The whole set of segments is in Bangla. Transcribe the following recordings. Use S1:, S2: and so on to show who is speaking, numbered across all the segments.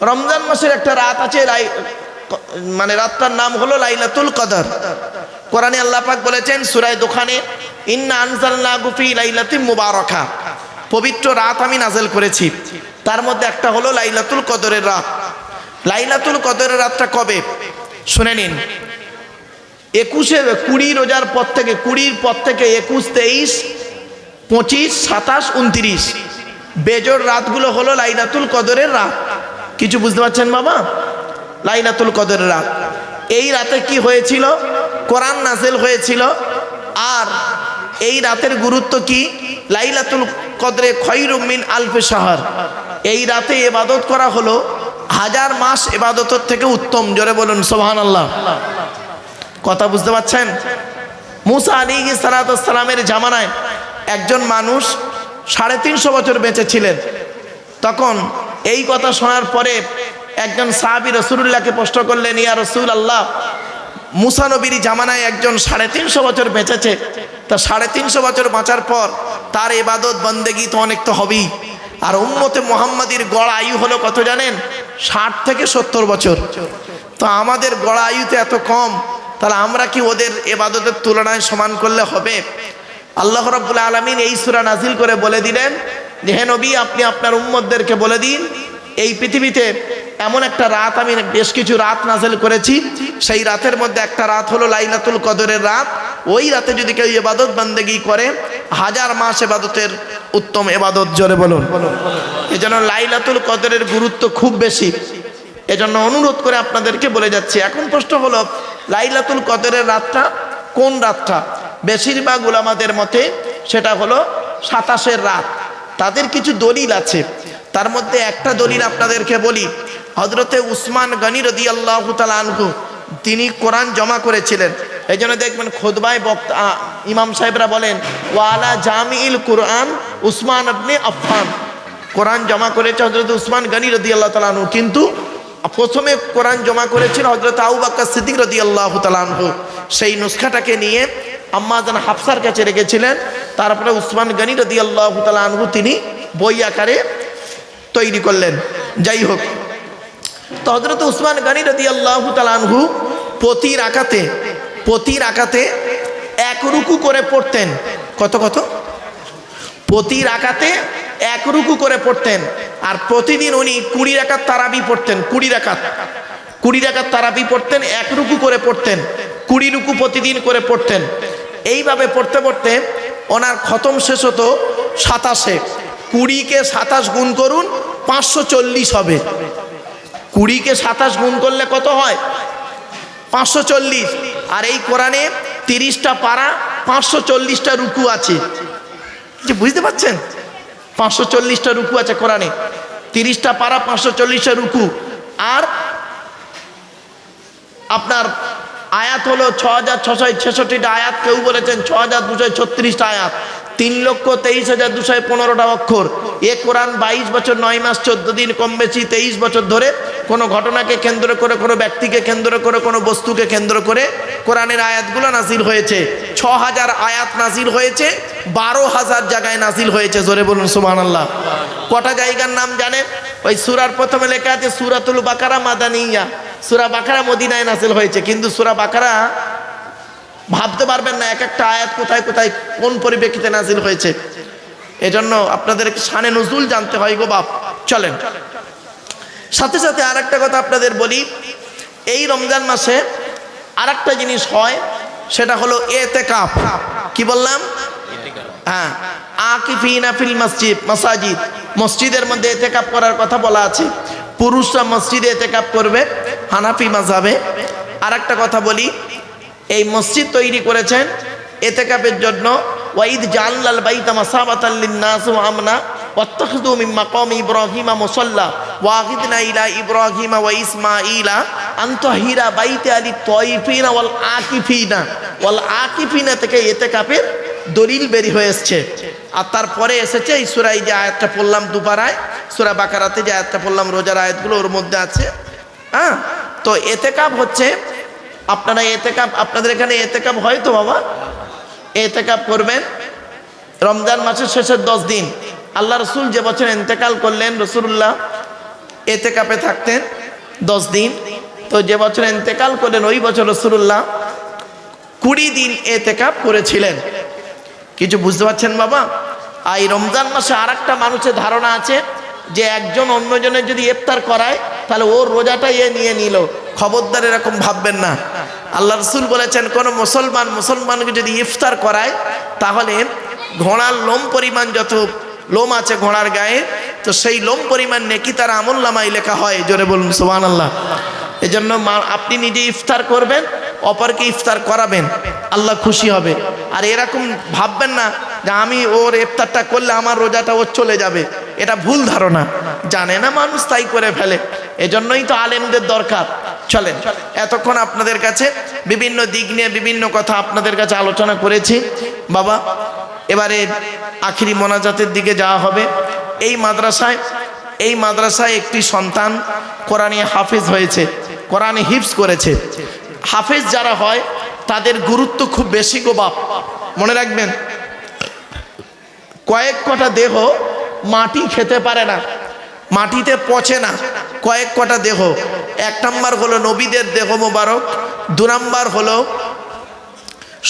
S1: রমজান মাসের একটা রাত আছে, মানে রাতটার নাম হলো লাইলাতুল কদর। কোরআনে আল্লাহ পাক বলেছেন সূরা দুখানে, ইন্না আনজালনাহু ফি লাইলাতিন মুবারাকা, পবিত্র রাত আমি নাযিল করেছি, তার মধ্যে একটা হলো লাইলাতুল কদরের রাত। লাইলাতুল কদরের রাতটা কবে শুনে নিন। 20 রোজার পর থেকে, 20 পর থেকে 21, 23, 25, 27, 29 বেজোড় রাতগুলো হলো লাইলাতুল কদরের রাত। কিছু বুঝতে পারছেন বাবা? লাইলাতুল কদরের রাত, এই রাতে কি হয়েছিল? কোরআন নাযিল হয়েছিল। আর এই রাতের গুরুত্ব কি? লাইলাতুল কদরে খায়রুম মিন আলফি শাহর, এই রাতে ইবাদত করা হলো 1000 মাস ইবাদতের থেকে উত্তম। জোরে বলুন সুবহানাল্লাহ। কথা বুঝতে পারছেন? মুসা আলাইহিস সালাতু ওয়াস সালামের জামানায় একজন মানুষ 350 বছর বেঁচে ছিলেন। তখন এই কথা শোনার পরে একজন সাহাবী রাসূলুল্লাহকে প্রশ্ন করলেন, ইয়া রাসূলুল্লাহ, মুসা নবীর জামানায় একজন 350 বছর বেঁচেছে, তা 350 বছর বাঁচার পর তার ইবাদত বন্দেগী তো অনেক তো হবেই, আর উম্মতে মুহাম্মাদির গড় আয়ু হলো কত জানেন? 60 থেকে 70 বছর। তো আমাদের গড় আয়ুতে এত কম, তাহলে আমরা কি ওদের ইবাদতের তুলনায় সমান করলে হবে? আল্লাহ রাব্বুল আলামিন এই সূরা নাযিল করে বলে দিলেন যে, হে নবী, আপনি আপনার উম্মতদেরকে বলে দিন, এই পৃথিবীতে এমন একটা রাত আমি বেশ কিছু রাত নাযিল করেছি, সেই রাতের মধ্যে একটা রাত হলো লাইলাতুল কদরের রাত। ওই রাতে যদি কেউ ইবাদত বন্দেগী করে 1000 মাস ইবাদতের উত্তম ইবাদত। জোরে বলুন। এজন্য লাইলাতুল কদরের গুরুত্ব খুব বেশি, এজন্য অনুরোধ করে আপনাদেরকে বলে যাচ্ছি। এখন প্রশ্ন হলো, লাইলাতুল কদরের রাতটা কোন রাতটা? বেশিরভাগ উলামাদের মতে সেটা হলো 27-এর রাত। তাদের কিছু দলিল আছে, তার মধ্যে একটা দলিল আপনাদেরকে বলি। হযরতে উসমান গনি রাদিয়াল্লাহু তাআলা আনহু তিনি কোরআন জমা করেছিলেন। এই জন্য দেখবেন খুতবায় বক্তা ইমাম সাহেবরা বলেন, ওয়ালা জামিল কুরআন উসমান ইবনে আফফান, কোরআন জমা করেছে হযরত উসমান গনি রাদিয়াল্লাহু তাআলা আনহু, কিন্তু প্রথমে কোরআন জমা করেছিল হযরত আবু বকর সিদ্দিক রাদিয়াল্লাহু তাআলা আনহু। সেই নুসখাটাকে নিয়ে আম্মা জান হাফসার কাছে রেখেছিলেন, তারপরে উসমান গনি রাদিয়াল্লাহু তাআলা আনহু তিনি বই আকারে তৈরি করলেন। যাই হোক, তো হযরত উসমান গনি রাদিয়াল্লাহু তাআলা আনহু প্রতি রাকাতে 1 রুকু করে পড়তেন। কত? প্রতি রাকাতে 1 রুকু করে পড়তেন। আর প্রতিদিন উনি 20 রাকাত তারাবি পড়তেন। 20 রাকাত তারাবি পড়তেন, 1 রুকু করে পড়তেন, 20 রুকু প্রতিদিন করে পড়তেন। এইভাবে পড়তে পড়তে ওনার খতম শেষ হতো 27-এ। 20-কে 27 গুণ করুন, 540 হবে। 20-কে 27 গুণ করলে কত হয়? 540। আর এই কোরআনে 30টা পারা, 540টা রুকু আছে। যে বুঝতে পারছেন? 540টা রুকু আছে কোরআনে, 30টা পারা, 540টা রুকু। আর আপনার আয়াত হলো 6666টা আয়াত, কেউ বলেছেন 6236টা আয়াত, 3,23,215টা অক্ষর। এ কোরআন 22 বছর 9 মাস 14 দিন কম বেশি 23 বছর ধরে কোনো ঘটনাকে কেন্দ্র করে, কোনো ব্যক্তিকে কেন্দ্র করে, কোনো বস্তুকে কেন্দ্র করে কোরআনের আয়াতগুলো নাজিল হয়েছে। 6000 আয়াত নাজিল হয়েছে, 12,000 জায়গায় নাজিল হয়েছে। জোরে বলুন সুবহানাল্লাহ। কটা জায়গার নাম জানেন? ওই সূরার প্রথমে লেখা আছে সূরাতুল বাকারা মাদানিয়া, সূরা বাকারা মদিনায় নাজিল হয়েছে, কিন্তু সূরা বাকারা ভাবতে পারবেন না এক একটা আয়াত কোথায় কোথায় কোন পরিপ্রেক্ষিতে নাজিল হয়েছে। এজন্য আপনাদেরকে শানে নুজুল জানতে হয় গো বাপ। চলেন, সাথে সাথে আর একটা কথা আপনাদের বলি, এই রমজান মাসে আর একটা জিনিস হয়, সেটা হলো এতেকাফ। কি বললাম? হ্যাঁ, আকিফিনা ফিল মাসাজিদ, মসজিদের মধ্যে এতেকাফ করার কথা বলা আছে। পুরুষরা মসজিদে এতেকাফ করবে হানাফি মাযহাবে। আর একটা কথা বলি, এই মসজিদ তৈরি করেছেন এতেকাফের জন্য। ওয়াইদ জাআলনাল বাইতা মাসাবাতাল লিন-নাস ওয়া আমনা ওয়াত্তাখিযু মিন মাকামি ইব্রাহিমা মুসাল্লা ওয়া আখিদনা ইলা ইব্রাহিমা ওয়া ইসমাঈলা আন তাহিরা বাইতা লিত-তায়িফিনা ওয়াল আকিফিনা থেকে এতেকাফের দলিল বেরি হয়ে এসেছে। আর তারপরে এসেছে এই সূরা, এই যে আয়াতটা পড়লাম দুপারায়, সূরা বাকারাতে যে আয়াতটা পড়লাম রোজার আয়াতগুলো ওর মধ্যে আছে। হ্যাঁ, তো এতেকাফ হচ্ছে আপনারা এতেকাফ, আপনাদের এখানে এতেকাফ হয় তো বাবা? এতেকাফ করবেন রমজান মাসের শেষের 10 দিন। আল্লাহ রসুল যে বছর ইন্তেকাল করলেন, রসুল্লাহ এতেকাপে থাকতেন 10 দিন। তো যে বছর ইন্তেকাল করলেন ওই বছর রাসূলুল্লাহ 20 দিন এতেকাপ করেছিলেন। কিছু বুঝতে পারছেন বাবা? এই রমজান মাসে আর একটা মানুষের ধারণা আছে যে একজন অন্যজনের যদি ইফতার করায় তাহলে ওর রোজাটা নিয়ে নিল। খবরদার, এরকম ভাববেন না। আল্লাহ রাসূল বলেছেন কোন মুসলমানকে যদি ইফতার করায় তাহলে ঘোড়ার লোম পরিমাণ যত লোম আছে ঘোড়ার গায়ে, তো সেই লোম পরিমাণ নেকি তার আমলনামায় লেখা হয়। জোরে বলুন সুবহানাল্লাহ। এজন্য আপনি নিজে ইফতার করবেন, অপরকে ইফতার করাবেন, আল্লাহ খুশি হবে। আর এরকম ভাববেন না যে আমি ওর ইফতারটা করলে আমার রোজাটা ওর চলে যাবে, এটা ভুল ধারণা। জানে না মানুষ, তাই করে ফেলে। এজন্যই তো আলেমদের দরকার। চলেন, এতক্ষণ আপনাদের কাছে বিভিন্ন দিক নিয়ে বিভিন্ন কথা আপনাদের কাছে আলোচনা করেছি বাবা। এবারে আখিরি মোনাজাতের দিকে যাওয়া হবে। এই মাদ্রাসায় একটি সন্তান কোরআনে হাফেজ হয়েছে, কোরআনে হিফজ করেছে। হাফেজ যারা হয় তাদের গুরুত্ব খুব বেশি গো বাপ, মনে রাখবেন। কয়েক কটা দেহ মাটি খেতে পারে না, মাটিতে পচে না। কয়েক কটা দেহ, 1 নাম্বার হলো নবীদের দেহ মোবারক, 2 নাম্বার হলো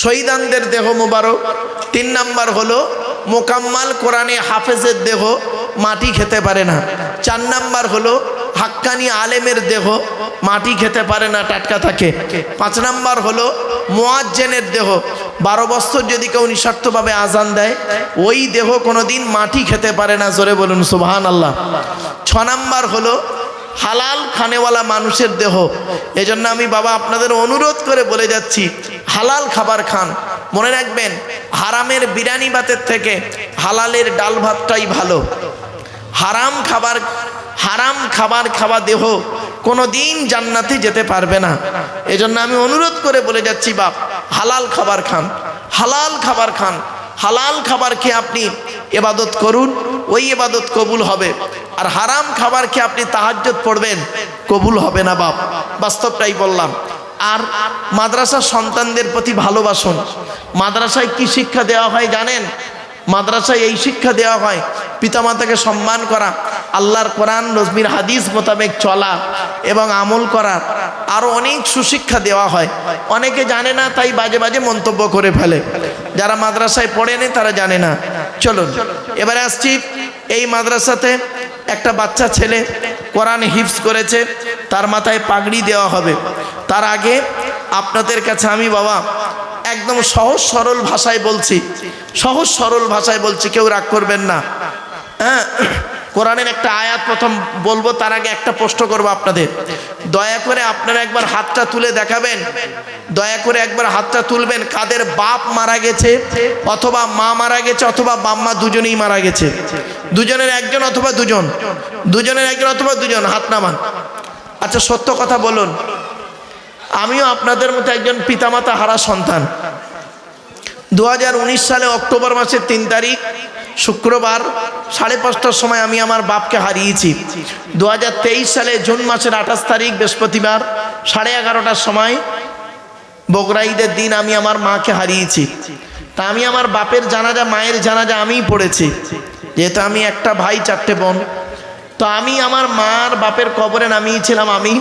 S1: শহীদানদের দেহ মোবারক, 3 নাম্বার হলো মোকাম্মাল কোরআনে হাফেজের দেহ মাটি খেতে পারে না, 4 নাম্বার হলো হাক্কানি আলেমের দেহ মাটি খেতে পারে না, টাটকা থাকে, 5 নাম্বার হলো মুয়াজ্জিনের দেহ। 12 বছর যদি কেউ নিঃস্বার্থভাবে আজান দেয় ওই দেহ কোনোদিন মাটি খেতে পারে না। জোরে বলুন সুবহানাল্লাহ। 6 নাম্বার হলো হালাল খানেওয়ালা মানুষের দেহ। এজন্য আমি বাবা আপনাদের অনুরোধ করে বলে যাচ্ছি, হালাল খাবার খান। মনে রাখবেন, হারামের বিরিয়ানি ভাতের থেকে হালালের ডাল ভাতটাই ভালো। হারাম খাবার খাওয়া দেহ কোনো দিন জান্নাতে যেতে পারবে না। এজন্য আমি অনুরোধ করে বলে যাচ্ছি বাপ, হালাল খাবার খান, হালাল খাবার খান। হালাল খাবার খেয়ে আপনি ইবাদত করুন, ওই ইবাদত কবুল হবে। আর হারাম খাবার খেয়ে আপনি তাহাজ্জুদ পড়বেন, কবুল হবে না বাপ। বাস্তবটাই বললাম। আর মাদ্রাসার সন্তানদের প্রতি ভালোবাসুন। মাদ্রাসায় কি শিক্ষা দেওয়া হয় জানেন? মাদ্রাসায় এই শিক্ষা দেওয়া হয় পিতামাতাকে সম্মান করা, আল্লাহর কোরআন নবীর হাদিস মোতাবেক চলা এবং আমল করার আরও অনেক সুশিক্ষা দেওয়া হয়। অনেকে জানে না, তাই বাজে বাজে মন্তব্য করে ফেলে। যারা মাদ্রাসায় পড়েনি তারা জানে না। চলুন এবারে আসছি, এই মাদ্রাসাতে একটা বাচ্চা ছেলে কোরআন হিফজ করেছে, তার মাথায় পাগড়ি দেওয়া হবে। তার আগে আপনাদের কাছে আমি বাবা একদম সহজ সরল ভাষায় বলছি, সহজ সরল ভাষায় বলছি, কেউ রাগ করবেন না। হ্যাঁ, কোরআনের একটা আয়াত প্রথম বলবো, তার আগে একটা প্রশ্ন করবো আপনাদের। দয়া করে আপনারা একবার হাতটা তুলে দেখাবেন, দয়া করে একবার হাতটা তুলবেন কাদের বাপ মারা গেছে অথবা মা মারা গেছে অথবা বাম্মা দুজনেই মারা গেছে। দুজনের একজন অথবা দুজন, দুজনের একজন অথবা দুজন, হাত নামান। আচ্ছা সত্য কথা বলুন, আমিও আপনাদের মতো একজন পিতামাতা হারা সন্তান। 2019 সালে অক্টোবর মাসের 3 তারিখ শুক্রবার 5:30টার সময় আমি আমার বাপকে হারিয়েছি। 2023 সালে জুন মাসের 28 তারিখ বৃহস্পতিবার 11:30টার সময় বগুড়া ঈদের দিন আমি আমার মাকে হারিয়েছি। তা আমি আমার বাপের জানাজা, মায়ের জানাজা আমিই পড়েছি, যেহেতু আমি একটা ভাই 4টে বোন। তো আমি আমার মার বাপের কবরে নামিয়েছিলাম। আমি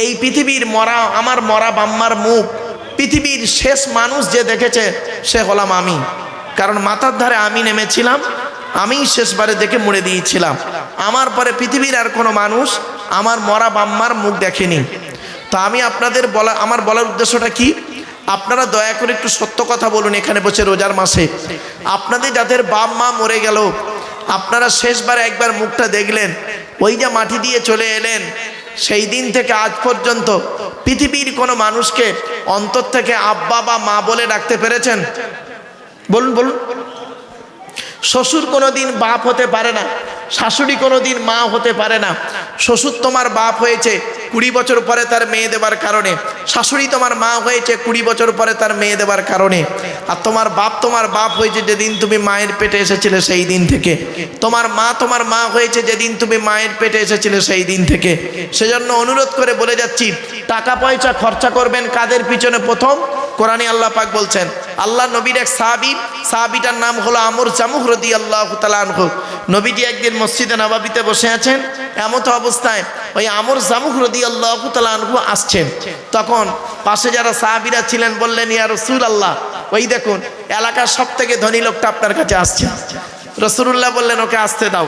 S1: এই পৃথিবীর মরা, আমার মরা বাম্মার মুখ পৃথিবীর শেষ মানুষ যে দেখেছে সে হলাম আমি। কারণ মাথার ধারে আমি নেমেছিলাম, আমি শেষবারে দেখে মুড়ে দিয়েছিলাম। আমার পরে পৃথিবীর আর কোনো মানুষ আমার মরা বাম্মার মুখ দেখেনি। তা আমি আপনাদের আমার বলার উদ্দেশ্যটা কি, আপনারা দয়া করে একটু সত্য কথা বলুন এখানে বসে রোজার মাসে। আপনাদের যাদের বাপ মা মরে গেল, আপনারা শেষবার একবার মুখটা দেখলেন, ওই যে মাটি দিয়ে চলে এলেন, সেই দিন থেকে আজ পর্যন্ত পৃথিবীর কোনো মানুষকে অন্তর থেকে আব্বা বা মা বলে ডাকতে পেরেছেন? বলুন বলুন। শ্বশুর কোনোদিন বাপ হতে পারে না, শাশুড়ি কোনোদিন মা হতে পারে না। শ্বশুর তোমার বাপ হয়েছে 20 বছর পরে তার মেয়ে দেবার কারণে, শাশুড়ি তোমার মা হয়েছে 20 বছর পরে তার মেয়ে দেবার কারণে। আর তোমার বাপ হয়েছে যেদিন তুমি মায়ের পেটে এসেছিলে সেই দিন থেকে। তোমার মা হয়েছে যেদিন তুমি মায়ের পেটে এসেছিলে সেই দিন থেকে। সেজন্য অনুরোধ করে বলে যাচ্ছি, টাকা পয়সা খরচা করবেন কাদের পিছনে? প্রথম কোরআনে আল্লাহ পাক বলছেন আল্লাহ নবীর এক সাহাবীটার নাম হলো আমর জামুহ রাদিয়াল্লাহু তাআলা আনহু। নবীজি একদিন মসজিদে নববীতে বসে আছেন, এমত অবস্থায় ওই আমর জামুহ রাদিয়াল্লাহু তাআলা আনহু আসছেন। তখন পাশে যারা সাহাবীরা ছিলেন বললেন, ইয়া রাসূলুল্লাহ, ওই দেখুন এলাকার সব থেকে ধনী লোকটা আপনার কাছে আসছে। রাসূলুল্লাহ বললেন, ওকে আসতে দাও।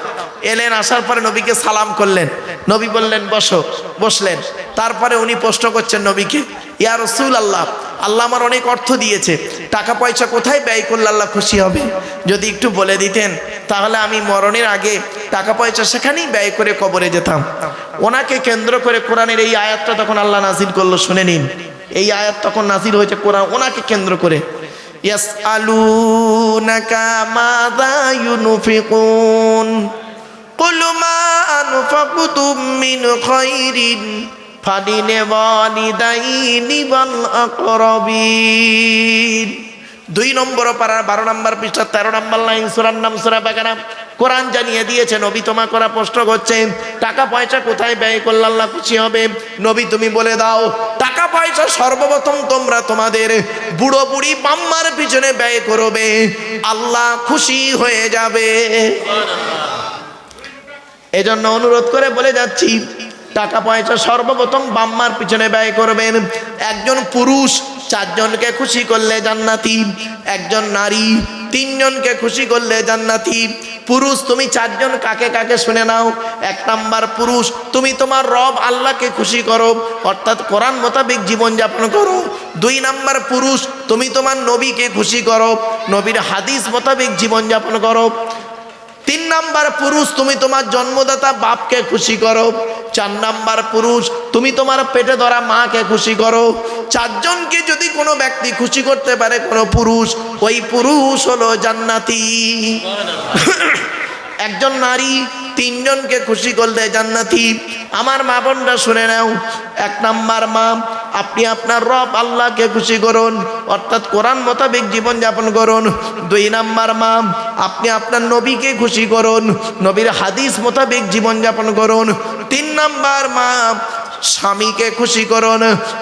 S1: এলেন, আসার পরে নবীকে সালাম করলেন। নবী বললেন, বসো। বসলেন। তারপরে উনি প্রশ্ন করছেন নবীকে, ইয়া রাসূলুল্লাহ, আল্লাহ আমার অনেক অর্থ দিয়েছে, টাকা পয়সা কোথায় ব্যয় করলে আল্লাহ খুশি হবে? যদি একটু বলে দিতেন তাহলে আমি মরণের আগে টাকা পয়সা সেখানেই ব্যয় করে কবরে যেতাম। ওনাকে কেন্দ্র করে কোরআনের এই আয়াতটা তখন আল্লাহ নাজিল করলো, শুনে নিন। এই আয়াত তখন নাজিল হয়েছে কোরআন ওনাকে কেন্দ্র করে। ইয়াসআলুনাকা মাযা ইউনফিকুন কুল মা আনফাকতুম মিন খায়রিন ফালিল ওয়ালিদাইনি ওয়াল আকরাবিন। 2 নম্বর পারা 12 নম্বর পৃষ্ঠা 13 নম্বর লাইন, সূরার নাম সূরা বাকারা। কোরআন জানিয়ে দিয়েছে, নবী তোমার করা প্রশ্ন করছে টাকা পয়সা কোথায় ব্যয় করলে আল্লাহ খুশি হবে। নবী তুমি বলে দাও, টাকা পয়সা সর্বপ্রথম তোমরা তোমাদের বুড়ো বুড়ি বাম্মার পিছনে ব্যয় করবে, আল্লাহ খুশি হয়ে যাবে। এজন্য অনুরোধ করে বলে যাচ্ছি, টাকা পয়সা সর্বপ্রথম বাম্মার পিছনে ব্যয় করবেন। একজন পুরুষ 4 জনকে খুশি করলে জান্নাতি, একজন নারী 3 জনকে খুশি করলে জান্নাতি। পুরুষ তুমি 4 জন কাকে কাকে শুনে নাও। 1 নাম্বার পুরুষ, তুমি তোমার রব আল্লাহকে খুশি করো, অর্থাৎ কোরআন মোতাবেক জীবনযাপন করো। 2 নাম্বার পুরুষ, তুমি তোমার নবীকে খুশি করো, নবীর হাদিস মোতাবেক জীবনযাপন করো। 3 নাম্বার পুরুষ, তুমি তোমার জন্মদাতা বাপকে খুশি করো। 4 নাম্বার পুরুষ, তুমি তোমার পেটে ধরা মাকে খুশি করো। 4 জনকে যদি কোনো ব্যক্তি খুশি করতে পারে, কোনো পুরুষ, ওই পুরুষ হলো জান্নাতি। একজন নারী 3 জনকে খুশি করলে জান্নাতি। আমার মা বোনরা শুনে নাও, 1 নাম্বার মা, আপনি আপনার রব আল্লাহকে খুশি করুন, অর্থাৎ কোরআন মোতাবেক জীবনযাপন করুন। 2 নাম্বার মা, আপনি আপনার নবীকে খুশি করুন, নবীর হাদিস মোতাবেক জীবনযাপন করুন। 3 নাম্বার মা, স্বামীকে খুশি করুন।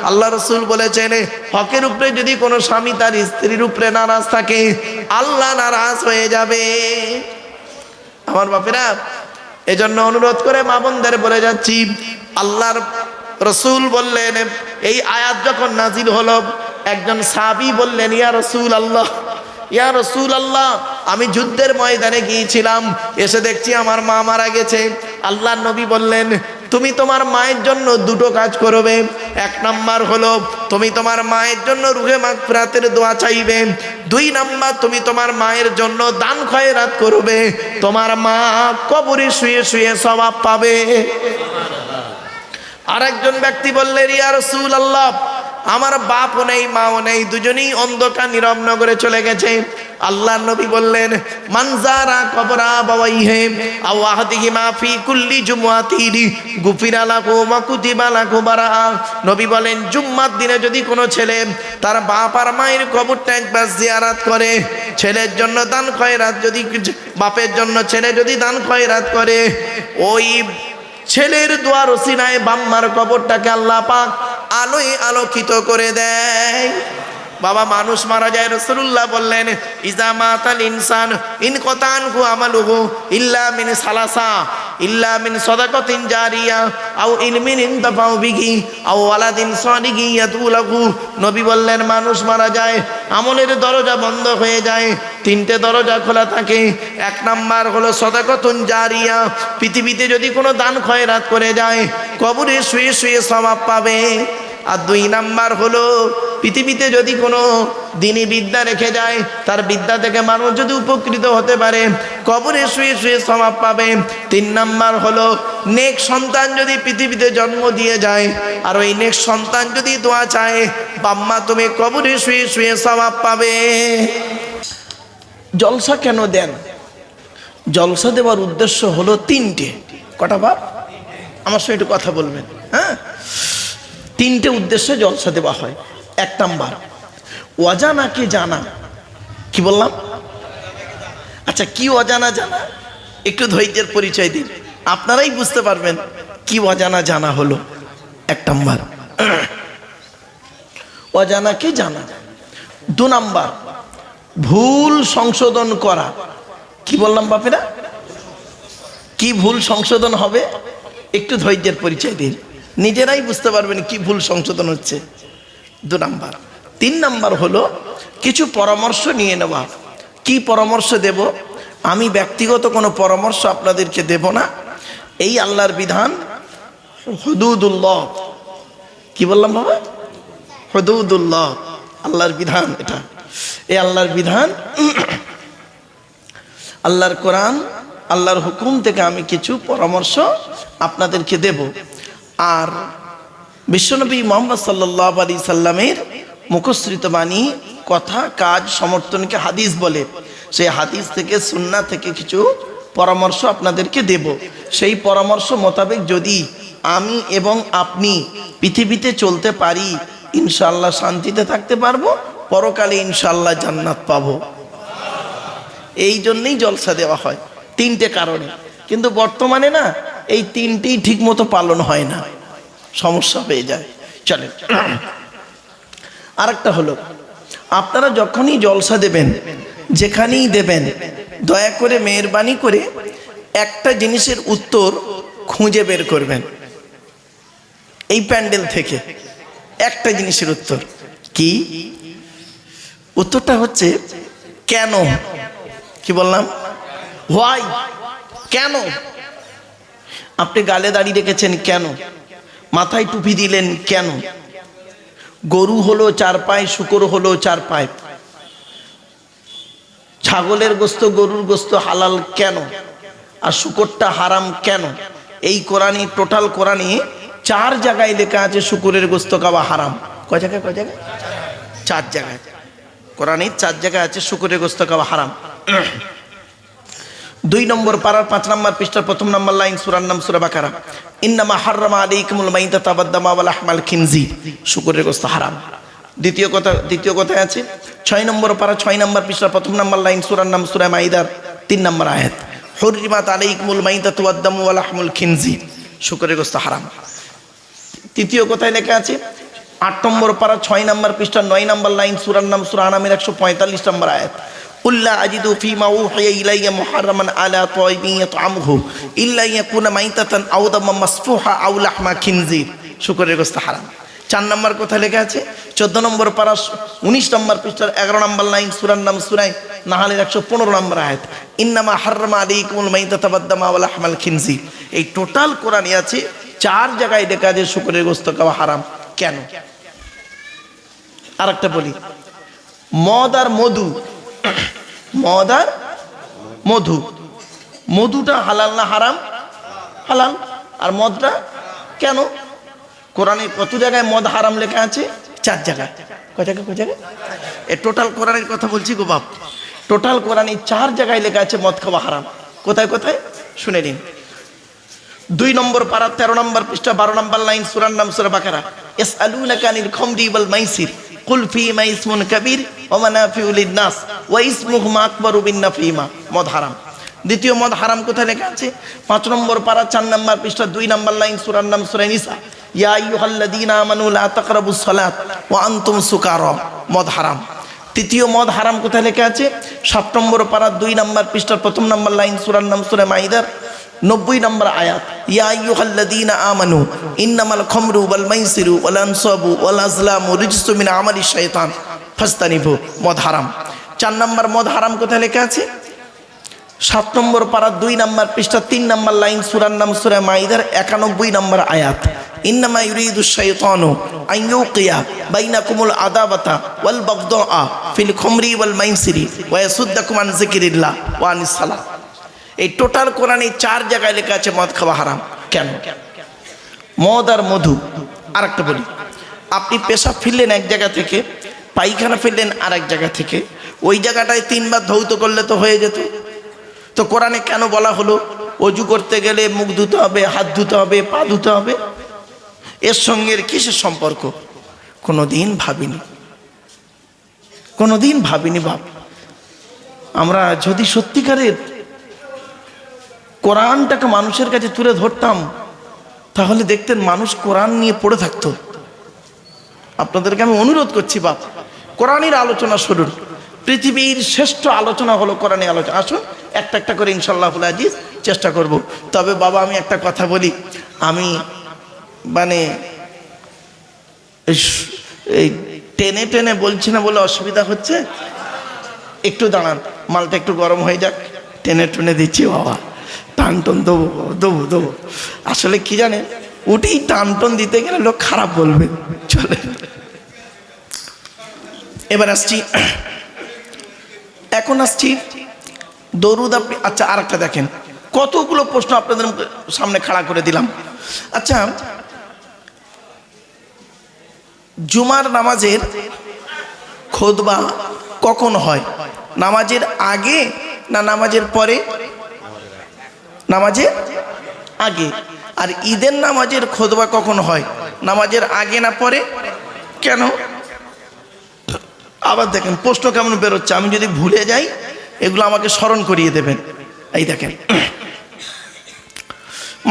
S1: আল্লাহ রসুল বলেছেন, হকের উপরে যদি কোনো স্বামী তার স্ত্রীর উপরে নারাজ থাকে, আল্লাহ নারাজ হয়ে যাবে। আমার বাপেরা, এজন্য অনুরোধ করে মা বোনদের বলে যাচ্ছি, আল্লাহর রসুল বললেন, এই আয়াত যখন নাজিল হলো, একজন সাহাবী বললেন, ইয়া রাসূল আল্লাহ, ইয়া রাসূল আল্লাহ, আমি যুদ্ধের ময়দানে গিয়েছিলাম, এসে দেখছি আমার মা মারা গেছে। আল্লাহর নবী বললেন, তুমি তোমার মায়ের জন্য 2টো কাজ করবে। 1 নাম্বার হলো তুমি তোমার মায়ের জন্য রুহে মাগফিরাতের দোয়া চাইবে। 2 নাম্বার, তুমি তোমার মায়ের জন্য দান খয়রাত করবে, তোমার মা কবরে শুয়ে শুয়ে সওয়াব পাবে। আরেকজন ব্যক্তি বললেন, ইয়া রাসূলুল্লাহ, আমার বাপও নেই মাও নেই, দুজনেই অন্ধকার নীরব নগরে চলে গেছে। আল্লাহর নবী বললেন, মানজারা কবরা বাওয়াইহি আও আহদিহিমা ফি কুল্লি জুমআতিন গুফিরা লাহু ওয়া কুতিবা লাহু বারা। নবী বলেন, জুম্মার দিনে যদি কোনো ছেলে তার বাপ আর মায়ের কবরটা একবার জিয়ারত করে, ছেলের জন্য দান খয়রাত, যদি বাপের জন্য ছেলে যদি দান খয়রাত করে, ওই ছেলের দোয়ার ওসিলায় বাম্মার কবরটাকে আল্লাহ পাক আলোয় আলোকিত করে দেয়। বাবা, মানুষ মারা যায়, রাসূলুল্লাহ বললেন, ইজা মাতাল ইনসান ইনকাতা আনহু আমালুহু ইল্লা মিন সালাসা, ইল্লা মিন সাদাকাতিন জারিয়া আও ইলমিন ইনতাফাউ বিহি আও ওয়ালাদিন সালিহিন ইয়াদউ লাহু। নবী বললেন, মানুষ মারা যায়, আমলের দরজা বন্ধ হয়ে যায়, 3টে দরজা খোলা থাকে। 1 নাম্বার হলো সাদাকাতুন জারিয়া, পৃথিবীতে যদি কোনো দান খয়রাত করে যায়, কবরে শুয়ে শুয়ে সওয়াব পাবে। আর 2 নাম্বার হলো পৃথিবীতে যদি কোনো দিনী বিদ্যা রেখে যায়, তার বিদ্যা থেকে মানুষ যদি উপকৃত হতে পারে, কবরে শুয়ে শুয়ে সওয়াব পাবে। 3 নাম্বার হলো নেক সন্তান যদি পৃথিবীতে জন্ম দিয়ে যায়, আর ওই নেক সন্তান যদি দোয়া চায়, বাম্মা তুমি কবরে শুয়ে শুয়ে সওয়াব পাবে। জলসা কেন দেন? জলসা দেওয়ার উদ্দেশ্য হলো 3টে। কটা বাপ? আমার সঙ্গে একটু কথা বলবেন, হ্যাঁ? 3টে উদ্দেশ্যে জলসা দেওয়া হয়। 1 নাম্বার, অজানাকে জানা। কি বললাম? আচ্ছা, কি অজানা জানা? একটু ধৈর্যের পরিচয় দিন, আপনারাই বুঝতে পারবেন কি অজানা জানা হলো। 1 নাম্বার, অজানাকে জানা। 2 নাম্বার, ভুল সংশোধন করা। কি বললাম বাপেরা? কি ভুল সংশোধন হবে? একটু ধৈর্যের পরিচয় দিন, নিজেরাই বুঝতে পারবেন কি ভুল সংশোধন হচ্ছে। 2 নাম্বার। 3 নাম্বার হলো কিছু পরামর্শ নিয়ে নেওয়া। কি পরামর্শ দেব? আমি ব্যক্তিগত কোনো পরামর্শ আপনাদেরকে দেব না। এই আল্লাহর বিধান, হুদুদুল্লাহ। কি বললাম বাবা? হুদুদুল্লাহ, আল্লাহর বিধান। এটা এই আল্লাহর বিধান, আল্লাহর কোরআন, আল্লাহর হুকুম থেকে আমি কিছু পরামর্শ আপনাদেরকে দেব। আর বিশ্বনবী মুহাম্মদ সাল্লাল্লাহু আলাইহি সাল্লামের মুখশ্রিত বাণী, কথা, কাজ, সমর্থনকে হাদিস বলে। সেই হাদিস থেকে, সুন্নাহ থেকে কিছু পরামর্শ আপনাদেরকে দেব। সেই পরামর্শ মোতাবেক যদি আমি এবং আপনি পৃথিবীতে চলতে পারি, ইনশাআল্লাহ শান্তিতে থাকতে পারবো, পরকালে ইনশাআল্লাহ জান্নাত পাবো। এই জন্যই জলসা দেওয়া হয়, 3টে কারণে। কিন্তু বর্তমানে না, এই 3টেই ঠিক মতো পালন হয় না, সমস্যা হয়ে যায়। চলেন, আরেকটা হলো, আপনারা যখনই জলসা দেবেন, যেখানেই দেবেন, দয়া করে মেহেরবানি করে একটা জিনিসের উত্তর খুঁজে বের করবেন। এই প্যান্ডেল থেকে একটা জিনিসের উত্তর কি? উত্তরটা হচ্ছে কেন। কি বললাম? হোয়াই, কেন? আপনি গালে দাড়ি রেখেছেন কেন? মাথায় টুপি দিলেন কেন? গরু হলো 4 পায়ে, শূকর হলো 4 পায়ে। ছাগলের গোস্ত, গরুর গোস্ত হালাল কেন, আর শূকরটা হারাম কেন? এই কোরআনে, টোটাল কোরআনে 4 জায়গায় লেখা আছে শূকরের গোস্ত খাওয়া হারাম। কয় জায়গায়? 4 জায়গায়। কোরআনে 4 জায়গায় আছে শূকরের গোস্ত খাওয়া হারাম। 2 নম্বর পারার 5 নম্বর পৃষ্ঠার 1 নম্বর লাইন, সূরার নাম সূরা বাকারা। ইন্নামা হাররামা আলাইকুমুল মাইতাতা ওয়াদ-দামা ওয়া লাহমাল খিনজির। শূকরের গোস্ত হারাম। দ্বিতীয় কথায় আছে 6 নম্বর পারা 6 নম্বর পৃষ্ঠার 1 নম্বর লাইন, সূরার নাম সূরা মাইদার 3 নম্বর আয়াত। হুররিমাত আলাইকুমুল মাইতাতু ওয়াদ-দামু ওয়া লাহমুল খিনজির। শূকরের গোস্ত হারাম। তৃতীয় কথায় লেখা আছে 8 নম্বর পারা 6 নম্বর পৃষ্ঠার 9 নম্বর লাইন, সূরার নাম সূরা আনামের 145 নম্বর আয়াত। কুল্লা আজিদু ফীমা উহিয়া ইলাইয়া মুহাররামান আলা তাইবিন ইয়াতআমুহু ইল্লা ইয়াকুনা মাইতাতান আও দামান মাসফুহা আও লাহমা খিনজির। শূকরের গোস্ত হারাম। 4 নম্বর কথা লেখা আছে 14 নম্বর পারা 19 নম্বর পৃষ্ঠার 11 নম্বর লাইন, সূরার নাম সূরা নাহালের 115 নম্বর আয়াত। ইন্নামা হাররামা আলাইকুমুল মাইতাতা ওয়াদ-দামা ওয়া লাহমাল খিনজির। এই টোটাল কোরআনে আছে 4 জায়গায় লেখা আছে শূকরের গোস্ত খাওয়া হারাম। কেন? আরেকটা বলি, মদ আর মধু, মদ আর মধু, মধুটা হালাল না হারাম? হালাল। আর মদটা কেন? কোরআনে কত জায়গায় মদ হারাম লেখা আছে? 4 জায়গায়। কয় জায়গায়? এ টোটাল কোরআনের কথা বলছি গো বাপ। টোটাল কোরআনে 4 জায়গায় লেখা আছে মদ খাওয়া হারাম। কোথায়? শুনে নিন। 2 নম্বর পারা 13 নম্বর পৃষ্ঠা 12 নম্বর লাইন, সূরার নাম সূরা বাকারা। ইয়াসআলুনাকা আনিল খামরি ওয়াল মাইসির কুল ফীহিমা ইসমুন কাবীর ওয়া মানাফিউ লিন-নাস ওয়া ইসমুহুমা আকবারু মিন নাফিহিমা। মদ হারাম। দ্বিতীয় মদ হারাম কোথায় লেখা আছে? 5 নম্বর পারা 4 নম্বর পৃষ্ঠা 2 নম্বর লাইন, সূরার নাম সূরা নিসা। ইয়া আইয়ুহাল্লাযীনা আমানু লা তাকরাবুস সালাত ওয়া আনতুম সুকারা। মদ হারাম। তৃতীয় মদ হারাম কোথায় লেখা আছে? 7 নম্বর পারা 2 নম্বর পৃষ্ঠার 1 নম্বর লাইন, সূরার নাম সূরা মাইদার 90 নম্বর আয়াত। ইয়া আইয়ুহাল্লাযীনা আমানু ইন্নামাল খামরু ওয়াল মাইসিরু ওয়াল আনসাবু ওয়াল আজলামু রিজসুম মিন আমালিশ শাইতান ফাজতানিবু। মদ হারাম। 4 নম্বর মদ হারাম কোথায় লেখা আছে? 7 নম্বর পারা 2 নম্বর পৃষ্ঠা 3 নম্বর লাইন, সূরার নাম সূরা মাইদার 91 নম্বর আয়াত। ইন্নামা ইউরিদুশ শাইতানু আন ইউকিয়া বাইনাকুমুল আদাওয়াতা ওয়াল বাগদাআ ফিল খামরি ওয়াল মাইসিরি ওয়া ইয়াসুদ্দাকুম আন যিকরিল্লাহ ওয়া আনিস সালাত। এই টোটাল কোরআনে 4 জায়গায় লেখা আছে মদ খাওয়া হারাম। কেন? মদ আর মধু। আরেকটা বলি, আপনি পেশাব ফিরলেন এক জায়গা থেকে, পায়খানা ফিরলেন আরেক জায়গা থেকে, ওই জায়গাটায় 3 বার ধৌত করলে তো হয়ে যেত। তো কোরআনে কেন বলা হলো অজু করতে গেলে মুখ ধুতে হবে, হাত ধুতে হবে, পা ধুতে হবে? এর সঙ্গে কিসের সম্পর্ক? কোনোদিন ভাবিনি বাপ। আমরা যদি সত্যিকারের কোরআনটাকে মানুষের কাছে তুলে ধরতাম, তাহলে দেখতেন মানুষ কোরআন নিয়ে পড়ে থাকতো। আপনাদেরকে আমি অনুরোধ করছি বাপ, কোরআনের আলোচনা শুনুন। পৃথিবীর শ্রেষ্ঠ আলোচনা হলো কোরআনে আলোচনা। আসুন একটা একটা করে ইনশাআল্লাহুল আজিজ চেষ্টা করব। তবে বাবা আমি একটা কথা বলি, আমি মানে এই টেনে টেনে বলছি না বলে অসুবিধা হচ্ছে, একটু দাঁড়ান, মালটা একটু গরম হয়ে যাক, টেনে টেনে দিচ্ছি বাবা, টান টন দেবো দেবো দেবো। আসলে কি জানেন, উঠেই টান টন দিতে গেলে লোক খারাপ বলবে। চলে এবার আসছি, এখন আসছি দরুদ। আপনি আচ্ছা আর একটা দেখেন, কতগুলো প্রশ্ন আপনাদের সামনে খাড়া করে দিলাম। আচ্ছা, জুমার নামাজের খুতবা কখন হয়? নামাজের আগে না নামাজের পরে? নামাজের আগে। আর ঈদের নামাজের খুতবা কখন হয়? নামাজের আগে না পরে? কেন? আবার দেখেন প্রশ্ন কেমন বেরোচ্ছে, আমি যদি ভুলে যাই এগুলো আমাকে স্মরণ করিয়ে দেবেন। এই দেখেন,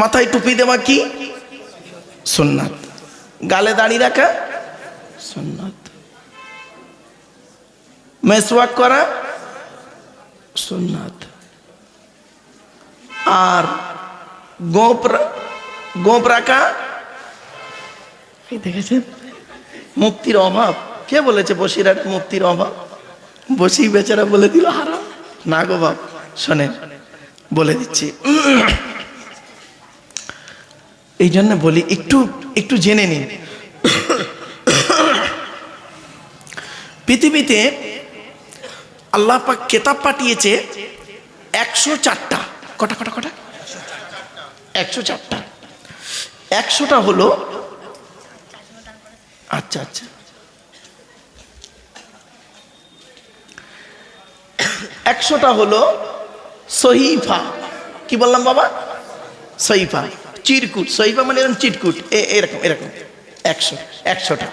S1: মাথায় টুপি দেওয়া কি সুন্নাত, গালে দাড়ি রাখা সুন্নাত, মেসওয়াক করা সুন্নাত, আর গোপ রাখা। দেখেছেন মুক্তির অভাব। কে বলেছে বসিরহাটে মুক্তির অভাব? বসি বেচারা বলে দিল হারাম। না গো বাপ, শোনেন বলে দিচ্ছি, এই জন্য বলি একটু একটু জেনে নিন। পৃথিবীতে আল্লাহ পাক কেতাব পাঠিয়েছে 104টা। কটা কটা কটা? 104টা। 100টা হলো, আচ্ছা আচ্ছা, 100টা হলো সহিফা। কি বললাম বাবা? সহিফা, চিরকুট। সহিফা মানে এরকম চিরকুট, এরকম এরকম 100টা।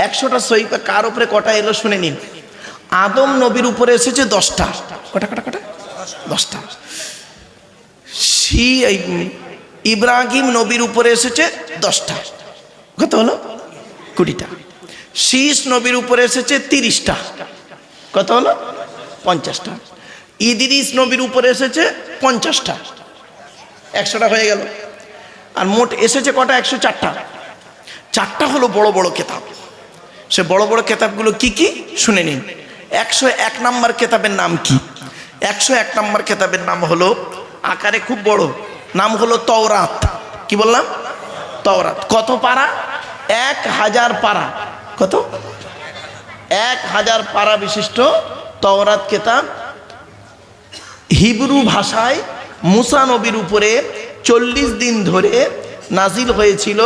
S1: 100টা সহিফা কার উপরে কটা এলো শুনে নিন। আদম নবীর উপরে এসেছে 10টা। কটা কটা কটা? 10টা। ইব্রাহিম নবীর উপরে এসেছে 10টা। কত হলো? 20টা। শীষ নবীর উপরে এসেছে 30টা। কত হলো? 50টা। ইদ্রিস নবীর উপরে এসেছে 50টা। 100টা হয়ে গেল। আর মোট এসেছে কটা? 104টা। 4টা হলো বড় বড় কেতাব। সে বড় বড় কেতাবগুলো কি কি শুনে নিন। 101 নম্বর কেতাবের নাম কি? 101 নম্বর কেতাবের নাম হলো, আকারে খুব বড়, নাম হলো তওরাত। কি বললাম? তওরাত। কত পারা? 1000 পারা। কত? 1000 পারা বিশিষ্ট তওরাত কেতাব। হিব্রু ভাষায় মুসা নবীর উপরে 40 দিন ধরে নাজিল হয়েছিল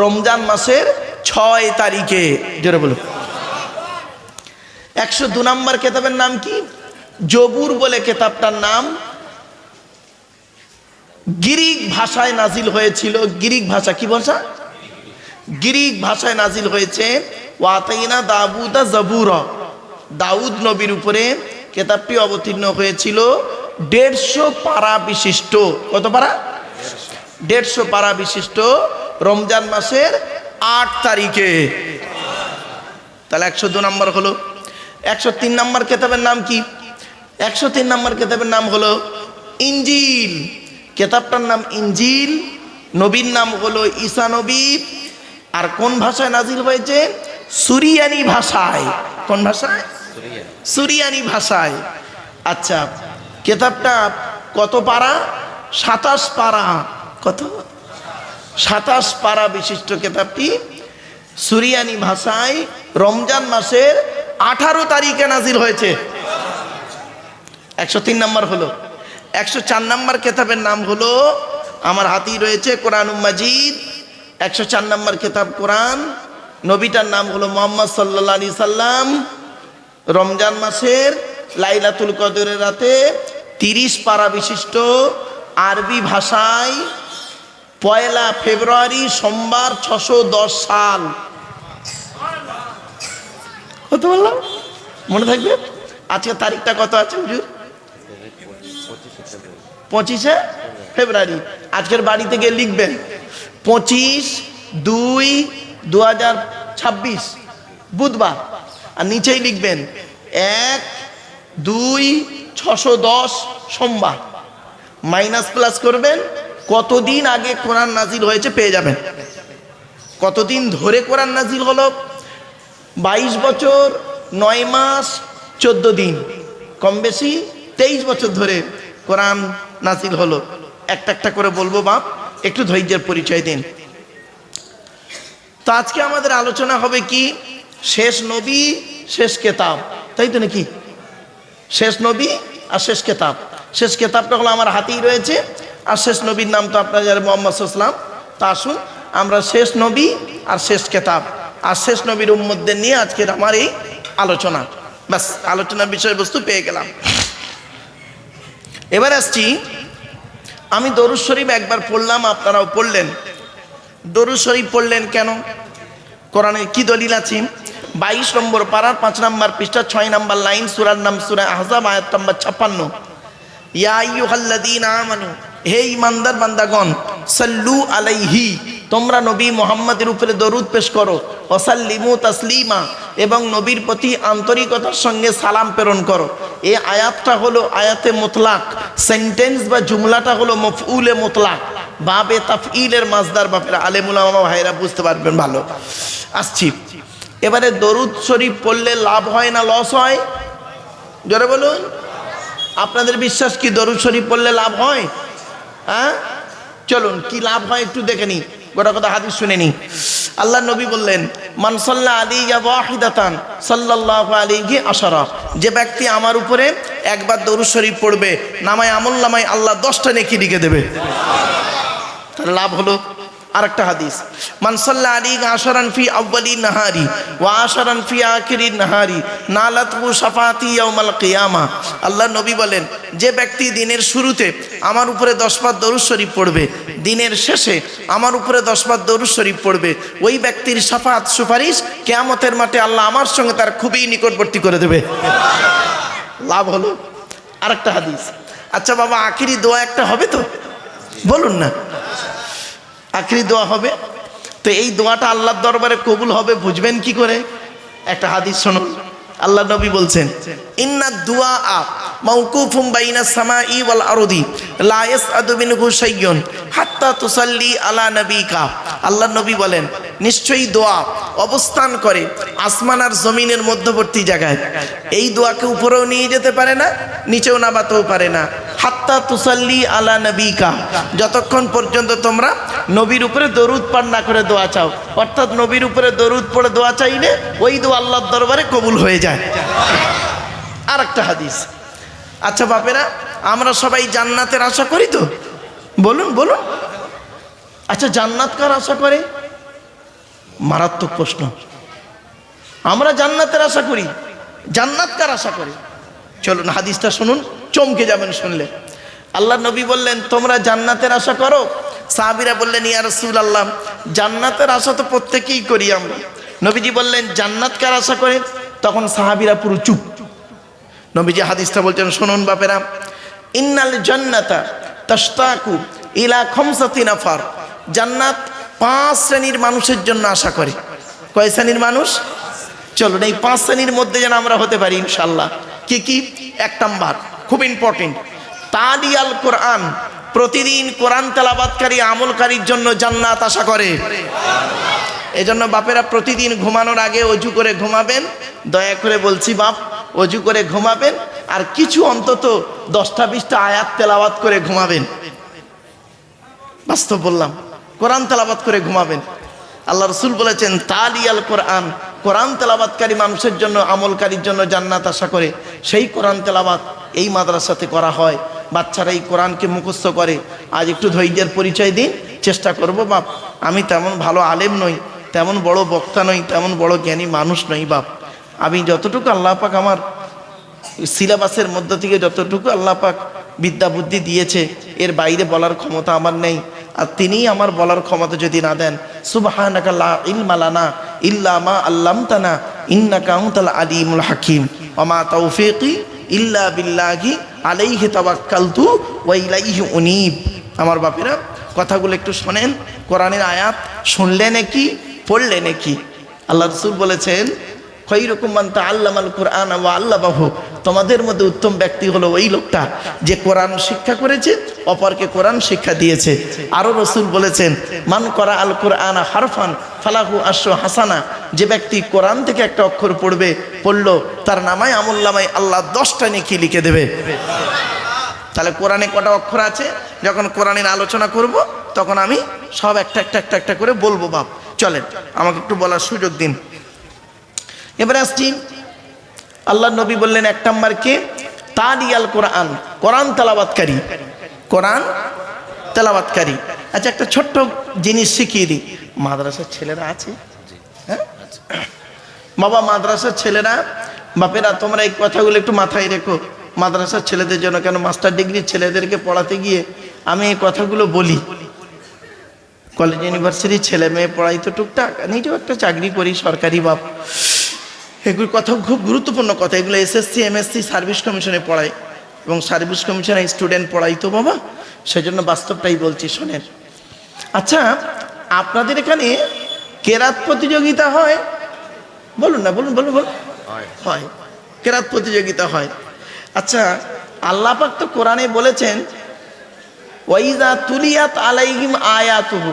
S1: রমজান মাসের 6 তারিখে। জোরে বলো। 102 নম্বর কেতাবের নাম কি? জবুর বলে কেতাবটার নাম। গ্রিক ভাষায় নাজিল হয়েছিল। গ্রিক ভাষা, কি ভাষা? গ্রিক ভাষায় নাজিল হয়েছে। ওয়াতাইনা দাউদা জাবুরা। দাউদ নবীর উপরে কেতাবটি অবতীর্ণ হয়েছিল 150 পারা বিশিষ্ট। কত পারা? 150 পারা বিশিষ্ট রমজান মাসের 8 তারিখে। তাহলে 102 নম্বর হলো। 103 নম্বর কেতাবের নাম কি? 103 নম্বর কেতাবের নাম হলো ইনজিল। কেতাবটার নাম ইনজিল। নবীর নাম হলো ঈসা নবী। আর কোন ভাষায় নাজিল হয়েছে? সুরিয়ানি ভাষায়। কোন ভাষায়? সুরিয়ানি ভাষায়। আচ্ছা, কেতাবটা কত পারা? 27 পারা। কত? 27 পারা বিশিষ্ট কেতাবটি সুরিয়ানি ভাষায় রমজান মাসের 18 তারিখে নাজিল হয়েছে। 103 নম্বর হলো। 104 নম্বর কেতাবের নাম হলো, আমার হাতেই রয়েছে, কোরআনুল মাজিদ। 104 নম্বর কেতাব কোরআন। নবীটার নাম হলো মুহাম্মদ সাল্লাল্লাহু আলাইহি সাল্লাম। রমজান মাসের লাইলাতুল কদরের রাতে 30 পারা বিশিষ্ট আরবি ভাষায় 1 ফেব্রুয়ারি সোমবার 610 সাল। কত বললাম? মনে থাকবে? আজকে তারিখটা কত আছে হুজুর? 25 ফেব্রুয়ারি। আজকের বাড়িতে গিয়ে লিখবেন 25/2/2026 বুধবার। আর নিচেই লিখবেন 1 2 610 সোমবার মাইনাস প্লাস করবেন, কতদিন আগে কোরআন নাজিল হয়েছে পেয়ে যাবেন। কতদিন ধরে কোরআন নাজিল হলো? 22 বছর 9 মাস 14 দিন, কম বেশি 23 বছর ধরে কোরআন নাজিল হলো। একটা একটা করে বলবো বাপ, একটু ধৈর্যের পরিচয় দিন। তো আজকে আমাদের আলোচনা হবে কি? শেষ নবী শেষ কেতাব, তাই তো নাকি? শেষ নবী আর শেষ কেতাব। শেষ কেতাবটা হলো আমার হাতেই রয়েছে, আর শেষ নবীর নাম তো আপনারা যারা মুহাম্মদ সাল্লাল্লাহু আলাইহি ওয়াসাল্লাম। তা আসুন আমরা শেষ নবী আর শেষ কেতাব আর শেষ নবীর উম্মতদের নিয়ে আজকের আমার এই আলোচনা। ব্যাস, আলোচনার বিষয়বস্তু পেয়ে গেলাম। এবার আসছি, আমি দরুদ শরীফ একবার পড়লাম, আপনারাও পড়লেন। দরুদ শরীফ পড়লেন কেন? কোরআনে কি দলিল আছে? 22 নম্বর পারার 5 নম্বর পৃষ্ঠা 6 নম্বর লাইন, সূরার নাম সূরা আহজাব, আয়াত নম্বর 56। ইয়া আইয়ুহাল্লাযীনা আমানু, হে ঈমানদার বান্দাগণ, সাল্লু আলাইহি, তোমরা নবী মুহাম্মাদের উপরে দরুদ পেশ করো, ওয়াসাল্লিমু তাসলিমা, এবং নবীর প্রতি আন্তরিকতার সঙ্গে সালাম প্রেরণ করো। এই আয়াতটা হলো আয়াতে মুতলাক, সেন্টেন্স বা জুমলাটা হলো মফউলে মুতলাক, বাবে তাফঈলের মাসদার। বাপেরা আলেম উলামা ভাইরা বুঝতে পারবেন ভালো। আসছি এবারে, দরুদ শরীফ পড়লে লাভ হয় না লস হয়? জোরে বলুন। আপনাদের বিশ্বাস কি দরুদ শরীফ পড়লে লাভ হয়? হ্যাঁ, চলুন কি লাভ হয় একটু দেখে নি, গোটা কথা হাদিস শুনে নি। আল্লাহ নবী বললেন, মান সাল্লা আলাইয়া ওয়াহিদাতান সাল্লাল্লাহু আলাইহি আশারা, যে ব্যক্তি আমার উপরে একবার দরুদ শরীফ পড়বে, নামায় আমল নামায় আল্লাহ 10টা নেকি লিখে দেবে। তার লাভ হলো। আরেকটা হাদিস, মান সাল্লা আলাইহি আশারান ফি আউয়ালি নাহারি ওয়া আশারান ফি আখিরি নাহারি নালাতহু শাফাতি ইয়াউমাল কিয়ামা। আল্লাহ নবী বলেন, যে ব্যক্তি দিনের শুরুতে আমার উপরে 10 বার দরুদ শরীফ পড়বে, দিনের শেষে আমার উপরে 10 বার দরুদ শরীফ পড়বে, ওই ব্যক্তির শাফাত সুপারিশ কিয়ামতের মাঠে আল্লাহ আমার সঙ্গে তার খুবই নিকটবর্তী করে দেবে। লাভ হলো। আরেকটা হাদিস, আচ্ছা বাবা আখিরি দোয়া একটা হবে তো? বলুন না, আখিরি দোয়া হবে তো এই দোয়াটা আল্লাহর দরবারে কবুল হবে বুঝবেন কি করে? একটা হাদিস শুনুন। আল্লাহ নবী বলছেন, ইন্না দুআ মাওকুফুম বাইনাস সামাই ওয়াল আরদি লা ইয়াসআদু মিনহু শাইয়ুন হাত্তা তুসাল্লি আলা নবিকা। আল্লাহ নবী বলেন, নিশ্চয়ই দোয়া অবস্থান করে আসমান আর জমিনের মধ্যবর্তী জায়গায়। এই দোয়াকে উপরেও নিয়ে যেতে পারে না, নিচেও নামাতেও পারে না। হাত্তা তুসাল্লি আলা নবিকা, যতক্ষণ পর্যন্ত তোমরা নবীর উপরে দরুদ পাঠ না করে দোয়া চাও। অর্থাৎ নবীর উপরে দরুদ পড়ে দোয়া চাইলে ওই দোয়া আল্লাহর দরবারে কবুল হয়ে যায়। আর একটা হাদিস, আচ্ছা বাপেরা আমরা সবাই জান্নাতের আশা করি তো? বলুন বলুন। আচ্ছা জান্নাত কার আশা করে? মারাত্মক প্রশ্ন। আমরা জান্নাতের আশা করি, জান্নাত কার আশা করে? চলুন হাদিসটা শুনুন, চমকে যাবেন শুনলে। আল্লাহ নবী বললেন, তোমরা জান্নাতের আশা করো? সাহাবীরা বললেন, ইয়া রাসূলুল্লাহ, জান্নাতের আশা তো প্রত্যেকেই করি আমরা। নবীজি বললেন, জান্নাত কার আশা করে? তখন সাহাবীরা পুরো চুপ। নবীজি হাদিসটা বলছেন, শুনুন বাপেরা, ইন্নাল জান্নাতা তাশতাকু ইলা খামসাতি নাফার, জান্নাত 5 শ্রেণীর মানুষের জন্য আশা করে। কয় শ্রেণীর মানুষ? চলুন এই 5 শ্রেণীর মধ্যে যেন আমরা হতে পারি ইনশাআল্লাহ। কি কি? 1 নাম্বার খুব ইম্পর্টেন্ট, তালিয়াল কোরআন, প্রতিদিন কোরআন তেলাওয়াতকারী আমলকারীর জন্য জান্নাত আশা করে। এজন্য বাপেরা প্রতিদিন ঘুমানোর আগে অজু করে ঘুমাবেন। দয়া করে বলছি বাপ, অজু করে ঘুমাবেন আর কিছু অন্তত 10টা-20টা আয়াত তেলাওয়াত করে ঘুমাবেন। বাস্তব বললাম, কোরআন তেলাওয়াত করে ঘুমাবেন। আল্লাহ রাসূল বলেছেন, তালিয়াল কোরআন, কোরআন তেলাওয়াতকারী মানুষের জন্য, আমলকারীর জন্য জান্নাত আশা করে। সেই কোরআন তেলাওয়াত এই মাদ্রাসাতে করা হয়, বাচ্চারা এই কোরআনকে মুখস্থ করে। আজ একটু ধৈর্যের পরিচয় দিন, চেষ্টা করব বাপ। আমি তেমন ভালো আলেম নই, তেমন বড় বক্তা নই, তেমন বড় জ্ঞানী মানুষ নই বাপ। আমি যতটুকু আল্লাহ পাক আমার সিলেবাসের মধ্য থেকে যতটুকু আল্লাহ পাক বিদ্যা বুদ্ধি দিয়েছে, এর বাইরে বলার ক্ষমতা আমার নেই। আর তিনিই আমার বলার ক্ষমতা যদি না দেন, সুবহানাকা লা ইলমা লানা ইল্লা মা আল্লামতানা ইন্নাকা আনতাল আলিমুল হাকিম ওয়া মা তাওফীকি ইল্লা বিল্লাহি আলাইহি তাওয়াক্কালতু ওয়া ইলাইহি উনীব। আমার বাপেরা কথাগুলো একটু শোনেন। কোরআনের আয়াত শুনলে নাকি পড়লে নাকি? আল্লাহ রাসূল বলেছেন, খৈরুকুম মান তাআল্লামাল কুরআন ওয়া আল্লামাহু, তোমাদের মধ্যে উত্তম ব্যক্তি হলো ওই লোকটা যে কোরআন শিক্ষা করেছে, অপরকে কোরআন শিক্ষা দিয়েছে। আরও রাসূল বলেছেন, মান করা আল কুরআন হারফান ফালাহু আশরু হাসানা, যে ব্যক্তি কোরআন থেকে একটা অক্ষর পড়লো তার নামায় আমুল্লামায় আল্লাহ 10টা নেকি লিখে দেবে। তাহলে কোরআনে কটা অক্ষর আছে? যখন কোরআনের আলোচনা করব তখন আমি সব একটা করে বলবো। বাপ চলেন, আমাকে একটু বলার সুযোগ দিন। এবারে আসছি, আল্লাহ নবী বললেন 1 নাম্বার কে? তালিয়াল কোরআন, কোরআন তেলাওয়াতকারী, কোরআন তেলাওয়াতকারী। আচ্ছা, একটা ছোট্ট জিনিস শিখিয়ে দিই। মাদ্রাসার ছেলেরা আছে? হ্যাঁ বাবা, মাদ্রাসার ছেলেরা, বাপেরা তোমরা এই কথাগুলো একটু মাথায় রেখো। মাদ্রাসার ছেলেদের জন্য, কেন মাস্টার ডিগ্রির ছেলেদেরকে পড়াতে গিয়ে আমি এই কথাগুলো বলি। কলেজ ইউনিভার্সিটির ছেলে মেয়ে পড়াই তো টুকটাক, নিজেও একটা চাকরি করি সরকারি। বাপ, এগুলো কথা খুব গুরুত্বপূর্ণ কথা। এগুলো এসএসসি এমএসসি সার্ভিস কমিশনে পড়ায় এবং সার্ভিস কমিশনে স্টুডেন্ট পড়াই তো বাবা, সেজন্য বাস্তবটাই বলছি, শোনেন। আচ্ছা, আপনাদের এখানে কেরাত প্রতিযোগিতা হয়? বলুন না, বলুন বলুন বলুন। হয়, কেরাত প্রতিযোগিতা হয়। আচ্ছা, আল্লাহ পাক তো কোরআনে বলেছেন, ওয়াইজা তুলিয়াত আলাইহিম আয়াতুহু,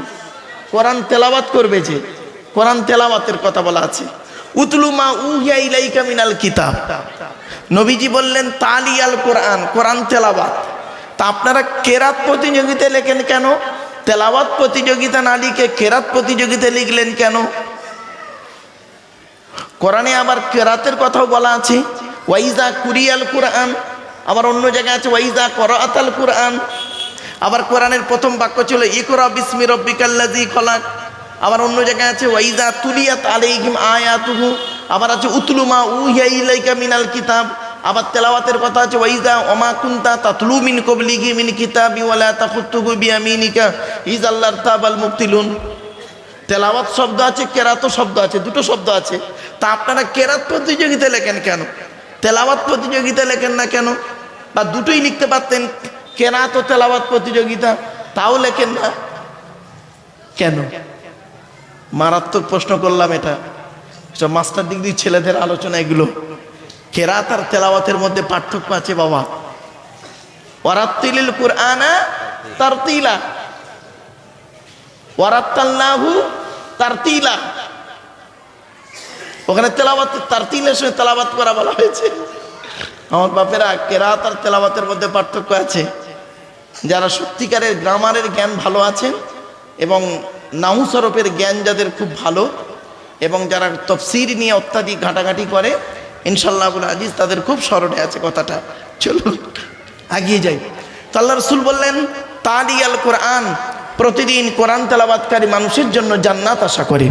S1: কোরআন তেলাওয়াত করবে যে, কোরআন তেলাওয়াতের কথা বলা আছে। উতলু মা উহিয়া ইলাইকা মিনাল কিতাব, নবীজি বললেন তালিয়াল কোরআন, কোরআন তেলাওয়াত। তা আপনারা কেরাত প্রতিযোগিতায় লেখেন কেন? তেলাওয়াত প্রতিযোগিতা না লিখে কেরাত প্রতিযোগিতায় লিখলেন কেন? কোরআনে আবার কেরাতের কথাও বলা আছে, ওয়াইজা কুরিয়াল কোরআন, আবার অন্য জায়গায় আছে ওয়াইজা করাআতাল কোরআন। আবার কোরআনের প্রথম বাক্য ছিল ইকরা বিসমি রাব্বিকাল্লাযী খলাক। আবার অন্য জায়গায় আছে ওয়াইজা তুলিয়াত আলাইহিম আয়াতুহু। আবার আছে উতলু মা উহিয়া ইলাইকা মিনাল কিতাব। আবার তেলাওয়াতের কথা আছে ওয়াইজা ওমা কুনতা তাতলু মিন ক্বাবলিহি মিন কিতাবি ওয়ালা তাখুতুহু বিয়ামিনিকা ইযাল লারতাবাল মুবতিলুন। তেলাওয়াত শব্দ আছে, কেরাত শব্দ আছে, দুটো শব্দ আছে। তা আপনারা কেরাত প্রতিযোগিতা লেখেন কেন? তেলাওয়াত প্রতিযোগিতা লেখেন না কেন? বা দুটোই লিখতে পারতেন, কেরাত ও তেলাওয়াত প্রতিযোগিতা, তাও লেখেন না কেন? মারাত্মক প্রশ্ন করলাম। এটা সব মাস্টার ডিগ্রি ছেলেদের আলোচনা। এগুলো কেরাত আর তেলাওয়াতের মধ্যে পার্থক্য আছে বাবা। ওয়ারাত্তিলিল কুরআনা তারতিলা, ওয়ারাত্তালনাহু তারতিলা। ওখানে তেলাওয়াত তারতিলের সঙ্গে তেলাওয়াত করা বলা হয়েছে। আমার বাপেরা, কেরাত আর তেলাওয়াতের মধ্যে পার্থক্য আছে। যারা সত্যিকারের গ্রামারের জ্ঞান ভালো আছেন এবং নাহু সরফের জ্ঞান যাদের খুব ভালো, এবং যারা তাফসীর নিয়ে অত্যাধিক ঘাটাঘাটি করে, ইনশাআল্লাহ আবুল আজিজ তাদের খুব স্মরণে আছে কথাটা। চলুন এগিয়ে যাই। তো আল্লাহ রাসূল বললেন তালিয়াল কোরআন, প্রতিদিন কোরআন তেলাওয়াতকারী মানুষের জন্য জান্নাত আশা করে।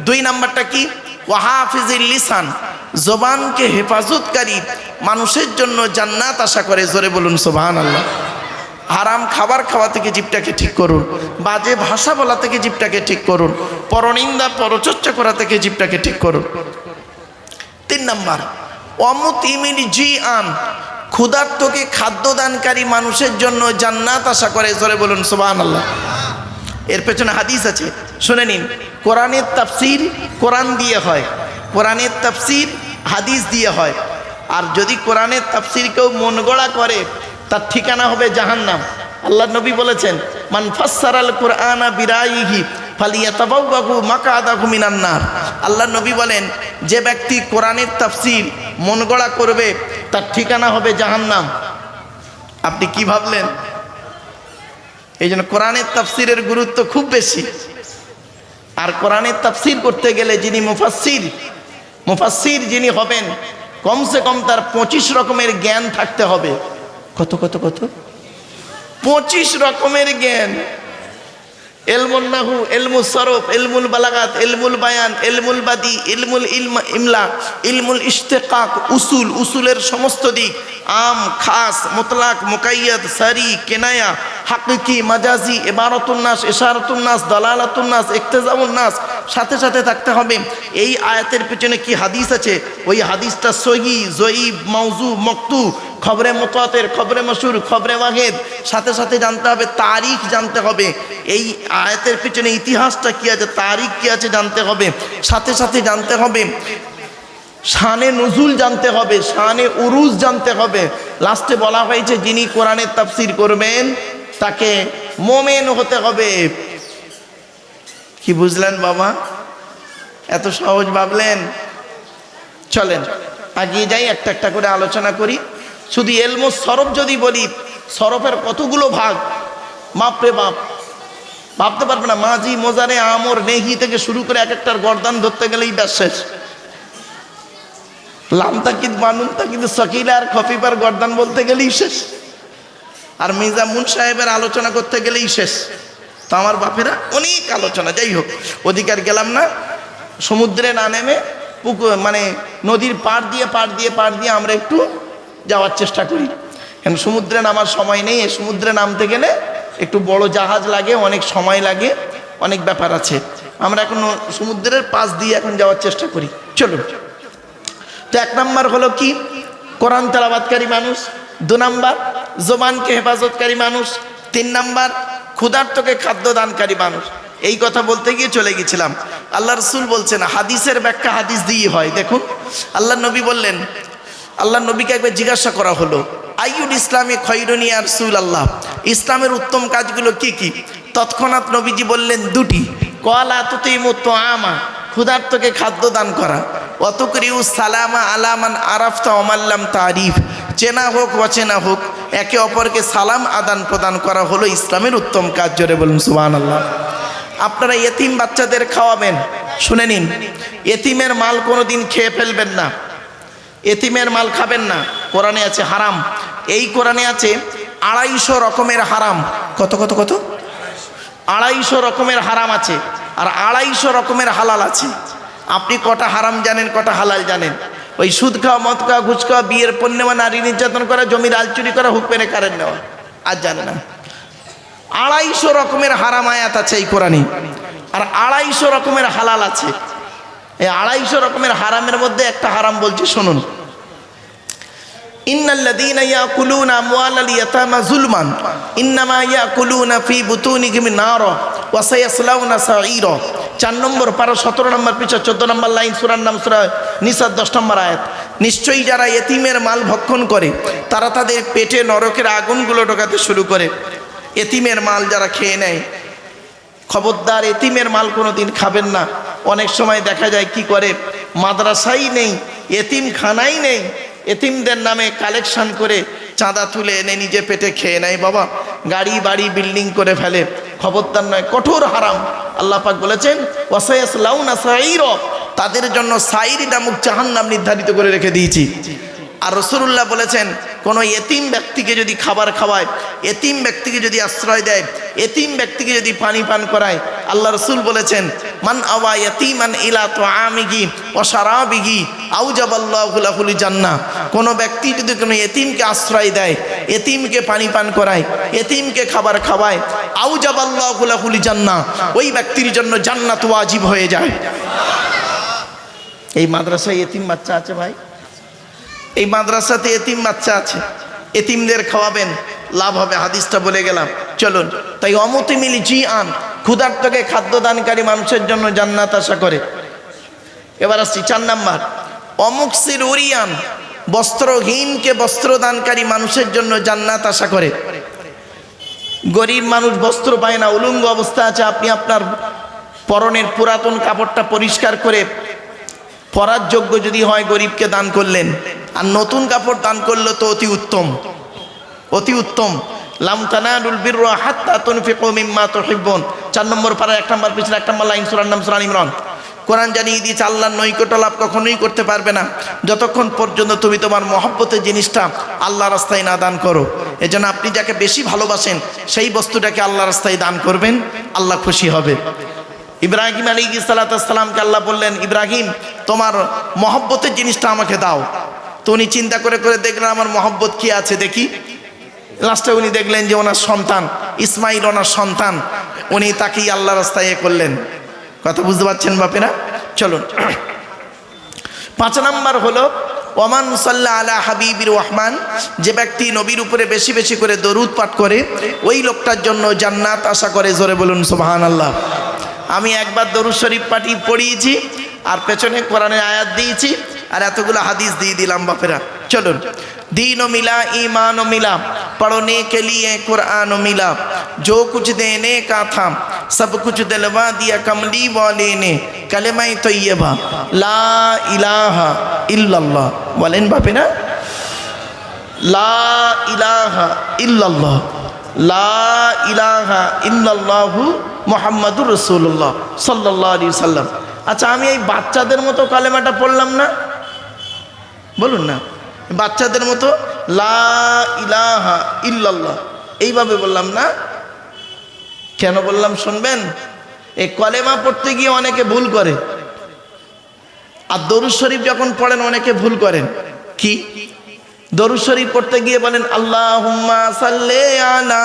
S1: 2 নাম্বারটা কি? ওয়াহাফিজিল লিসান, জবানকে হেফাজতকারী মানুষের জন্য জান্নাত আশা করে। জোরে বলুন সুবহানাল্লাহ। হারাম খাবার খাওয়া থেকে জিভটাকে ঠিক করুন, বাজে ভাষা বলা থেকে জিভটাকে ঠিক করুন, পরনিন্দা পরচর্চা করা থেকে জিভটাকে ঠিক করুন। 3 নাম্বার ওয়ামুতিমিল জিআন, ক্ষুধার্তকে খাদ্য দানকারী মানুষের জন্য জান্নাত আশা করে। জোরে বলুন সুবহানাল্লাহ। এর পেছনে হাদিস আছে, শুনে নিন। কোরআনের তাফসীর কোরআন দিয়ে হয়, কোরআনের তাফসীর হাদিস দিয়ে হয়। আর যদি কোরআনের তাফসীর কেউ মন গড়া করে, তার ঠিকানা হবে জাহান্নাম। আল্লাহ নবী বলেছেন, মান ফাসসারাল কুরআনা বিরাইহি ফালিয়াতাবাওয়াহু মাকআদাহু মিনান নার। আল্লাহ নবী বলেন, যে ব্যক্তি কোরআনের তাফসীর মন গড়া করবে, তার ঠিকানা হবে জাহান্নাম। আপনি কি ভাবলেন? এই জন্য কোরআনের তাফসীরের গুরুত্ব খুব বেশি। আর কোরআনের তাফসীর করতে গেলে যিনি মুফাসসির যিনি হবেন, কমসে কম তার 25 রকমের জ্ঞান থাকতে হবে। কত কত কত 25 রকমের জ্ঞান। ইলমুন নাহু, ইলমুস সরফ, ইলমুল বালাগাত, ইলমুল বায়ান, ইলমুল বাদি, ইলমুল ইমলা, ইলমুল ইশতিকাক, উসুলের সমস্ত দিক, আম, খাস, মুতলাক, মুকাইয়াদ, সারি, কেনায়া, হাকিকি, মাজাজি, ইবারাতুন নাস, ইশারাতুন নাস, দালালাতুন নাস, ইক্তেজাউন নাস সাথে সাথে থাকতে হবে। এই আয়াতের পেছনে কি হাদিস আছে, ওই হাদিসটা সহি, জয়ীব, মাউজু, মকতু, খবরে মুতাওয়াতির, খবরে মাশহুর, খবরে ওয়াহিদ, সাথে সাথে জানতে হবে, তারিখ জানতে হবে। এই আয়াতের পেছনে ইতিহাসটা কি আছে, তারিখ কি আছে জানতে হবে। সাথে সাথে জানতে হবে শানে নুজুল জানতে হবে, শানে উরুজ জানতে হবে। লাস্টে বলা হয়েছে যিনি কোরআনের তাফসীর করবেন তাকে মোমেন হতে হবে। কি বুঝলেন বাবা? এত সহজ ভাবলেন? চলেন এগিয়ে যাই, একটা একটা করে আলোচনা করি। শুধু এলমুস সরফ যদি বলি, সরফের কতগুলো ভাগ, বাপরে বাপ, ভাবতে পারবে না। মাঝি, মোজারে, আমর, নেহি থেকে শুরু করে এক একটার গর্দান ধরতে গেলেই ব্যাস শেষ। লাম তাকিদ, মানুন তাকিদ, সকিলা আর খফিফার গর্দান বলতে গেলেই শেষ। আর মির্জামুন সাহেবের আলোচনা করতে গেলেই শেষ। তো আমার বাপেরা অনেক আলোচনা, যাই হোক অধিকার গেলাম না। সমুদ্রে না নেমে পুকুর মানে নদীর পাড় দিয়ে আমরা একটু যাওয়ার চেষ্টা করি। কেন সমুদ্রে নামার সময় নেই। সমুদ্রে নামতে গেলে একটু বড় জাহাজ লাগে, অনেক সময় লাগে, অনেক ব্যাপার আছে। আমরা এখন সমুদ্রের পাশ দিয়ে এখন যাওয়ার চেষ্টা করি। চলো, তো এক নাম্বার হলো কি? কোরআন তেলাওয়াতকারী মানুষ। 2 নাম্বার জবানকে হেফাজতকারী মানুষ। 3 নাম্বার ক্ষুধার্তকে খাদ্য দানকারী মানুষ। এই কথা বলতে গিয়ে চলে গেছিলাম। আল্লাহ রসুল বলছেন, হাদিসের ব্যাখ্যা হাদিস দিয়ে হয়। দেখুন আল্লাহ নবী বললেন, আল্লাহ নবীকে একবার জিজ্ঞাসা করা হলো, আইয়ুল ইসলামে খৈরুন ইয়া রাসূলুল্লাহ, ইসলামের উত্তম কাজগুলো কি কি? তৎক্ষণাৎ নবীজি বললেন 2টি। ক্বালা তুতিমু তুআমা, ক্ষুধার্তকে খাদ্য দান করা। ওয়াতুকরিউ সালামা আলা মান আরাফতা ওয়া মান লাম তারিফ, চেনা হোক অচেনা হোক একে অপরকে সালাম আদান প্রদান করা হলো ইসলামের উত্তম কাজ। জোরে বলুন সুবহানাল্লাহ। আপনারা এতিম বাচ্চাদের খাওয়াবেন, শুনে নিন, এতিমের মাল কোনোদিন খেয়ে ফেলবেন না। এতিমের মাল খাবেন না, কোরআনে আছে হারাম। এই কোরআনে আছে 250 রকমের হারাম। কত কত কত? 250 রকমের হারাম আছে, আর 250 রকমের হালাল আছে। আপনি কটা হারাম জানেন, কটা হালাল জানেন? ওই সুদ খাওয়া, মদ খাওয়া, ঘুষ খাওয়া, বিয়ের পণ্য নেওয়া, নারী নির্যাতন করা, জমির আল চুরি করা, হুক পেনে কারেন্ট নেওয়া, আর জানে না। 250 রকমের হারাম আয়াত আছে এই কোরআনে, আর 250 রকমের হালাল আছে। এই 250 রকমের হারামের মধ্যে একটা হারাম বলছি, শুনুন। ইন্নাল্লাযীনা ইয়াকুলুনা আমওয়ালাল ইয়াতামা যুলমান ইন্নামা ইয়াকুলুনা ফি বুতুনিহিম নারা ওয়া সায়াসলাউনা সাঈরা। 4 নম্বর পারা 17 নম্বর পৃষ্ঠা 14 নম্বর লাইন, সূরার নাম সূরা নিসা 10 নম্বর আয়াত। নিশ্চয়ই যারা এতিমের মাল ভক্ষণ করে তারা তাদের পেটে নরকের আগুনগুলো ঢোকাতে শুরু করে। এতিমের মাল যারা খেয়ে নেয়, খবরদার এতিমের মাল কোনোদিন খাবেন না। অনেক সময় দেখা যায় কি করে, মাদ্রাসাই নেই, এতিমখানাই নেই, এতিমদের নামে কালেকশন করে চাঁদা তুলে এনে নিজে পেটে খেয়ে নেয়। বাবা, গাড়ি বাড়ি বিল্ডিং করে ফেলে। খবরদার নয়, কঠোর হারাম। আল্লাহ পাক বলেছেন ওয়াসায়াসলাউনা সাঈরা, তাদের জন্য সাঈর নামক জাহান্নাম নির্ধারিত করে রেখে দিয়েছি। আর রাসূলুল্লাহ বলেছেন, কোনো এতিম ব্যক্তিকে যদি খাবার খাওয়ায়, এতিম ব্যক্তিকে যদি আশ্রয় দেয়, এতিম ব্যক্তিকে যদি পানি পান করায়, আল্লাহ রসুল বলেছেন মান আওয়া ইয়াতীমান ইলা তুআমিহি ওয়া শারাবিহি আওজাবাল্লাহু লাহুল জান্নাহ। কোনো ব্যক্তি যদি কোনো এতিমকে আশ্রয় দেয়, এতিমকে পানি পান করায়, এতিমকে খাবার খাওয়ায়, আওজাবাল্লাহু লাহুল জান্নাহ, ওই ব্যক্তির জন্য জান্নাত ওয়াজিব হয়ে যায়। এই মাদ্রাসায় এতিম বাচ্চা আছে ভাই, এই মাদ্রাসাতে এতিম বাচ্চা আছে, এতিমদের খাওয়াবেন, লাভ হবে। হাদিসটা বলে গেলাম, চলুন। তাই অমুতিমিল জিআন, ক্ষুধার্তকে খাদ্য দানকারী মানুষের জন্য জান্নাত আশা করে। এবার আসছি 4 নাম্বার, অমুকসির উরিয়ান, বস্ত্রহীনকে বস্ত্র দানকারী মানুষের জন্য জান্নাত আশা করে। গরিব মানুষ বস্ত্র পায় না, উলঙ্গ অবস্থা আছে, আপনি আপনার পরনের পুরাতন কাপড়টা পরিষ্কার করে পরার যোগ্য যদি হয় গরিবকে দান করলেন, আর নতুন কাপড় দান করলো তো অতি উত্তম, অতি উত্তম। লাম তানালুল বিররা হাত্তা তুনফিকু মিম্মা তুহিব্বুন। 4 নম্বর পারা 1 নম্বর পৃষ্ঠা 1 নম্বর লাইন, সূরার নাম সূরা ইমরান। কোরআন জানিয়ে দিয়েছে আল্লাহর নৈকট্য লাভ কখনোই করতে পারবে না যতক্ষণ পর্যন্ত তুমি তোমার মহব্বতের জিনিসটা আল্লাহ রাস্তায় না দান করো। এজন্য আপনি যাকে বেশি ভালোবাসেন সেই বস্তুটাকে আল্লাহ রাস্তায় দান করবেন, আল্লাহ খুশি হবে। ইব্রাহিম আলাইহিস সালামকে আল্লাহ বললেন, ইব্রাহিম তোমার মহব্বতের জিনিসটা আমাকে দাও। তো উনি চিন্তা করে করে দেখলেন আমার মহব্বত কি আছে দেখি। লাস্টে উনি দেখলেন যে ওনার সন্তান ইসমাইল, ওনার সন্তান, উনি তাকেই আল্লাহ রাস্তায় করলেন। কথা বুঝতে পারছেন বাপেরা? চলুন 5 নাম্বার হলো ওমান সাল্লা আলা হাবিবির রহমান, যে ব্যক্তি নবীর উপরে বেশি বেশি করে দরুদ পাঠ করে ওই লোকটার জন্য জান্নাত আশা করে। জোরে বলুন সুবহানাল্লাহ। আমি একবার দরুদ শরীফ পড়িয়েছি আর পেছনে কোরআনের আয়াত দিয়েছি, আর এতগুলো হাদিস দিয়ে দিলাম বাপেরা। চলুন, दीन मिला ईमान मिला, पढ़ने के लिए कुरान मिला, जो कुछ देने का था सब कुछ दिलवा दिया कमली वाले ने, कलमा तैयबा ला इलाहा इल्लल्लाह बोलें बापे ना, ला इलाहा इल्लल्लाह, ला इलाहा इल्लल्लाहु मुहम्मदुर रसूलुल्लाह सल्लल्लाहु अलैहि वसल्लम। अच्छा, আমি এই বাচ্চাদের মতো কালেমাটা পড়লাম না? বলুন না, বাচ্চাদের মতো লা ইলাহা ইল্লাল্লাহ এইভাবে বললাম না? কেন বললাম শুনবেন? এই কলেমা পড়তে গিয়ে অনেকে ভুল করে, আর দরুদ শরীফ যখন পড়েন অনেকে ভুল করেন। কি? দরুদ শরীফ পড়তে গিয়ে বলেন আল্লাহুম্মা সাল্লি আলা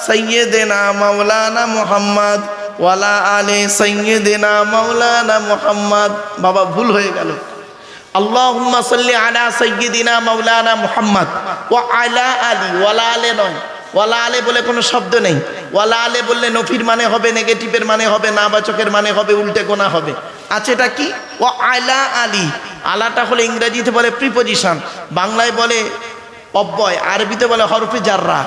S1: সাইয়্যিদিনা মাওলানা মুহাম্মদ ওয়ালা আলি সাইয়্যিদিনা মাওলানা মুহাম্মদ। বাবা, ভুল হয়ে গেল। আল্লাহুম্মা সাল্লি আলা সাইয়্যিদিনা মাওলানা মুহাম্মদ ওয়া আলা আলি, ওয়ালা আলে নয়, ওয়ালা আলে বলে কোনো শব্দ নেই। ওয়ালা আলে বললে নফির মানে হবে, নেগেটিভের মানে হবে, নাবাচকের মানে হবে, উল্টে গোনা হবে। আচ্ছা, এটা কি? ওয়া আলা আলি, আলাটা হলে ইংরেজিতে বলে প্রিপোজিশন, বাংলায় বলে অব্যয়, আরবিতে বলে হরফে জাররা।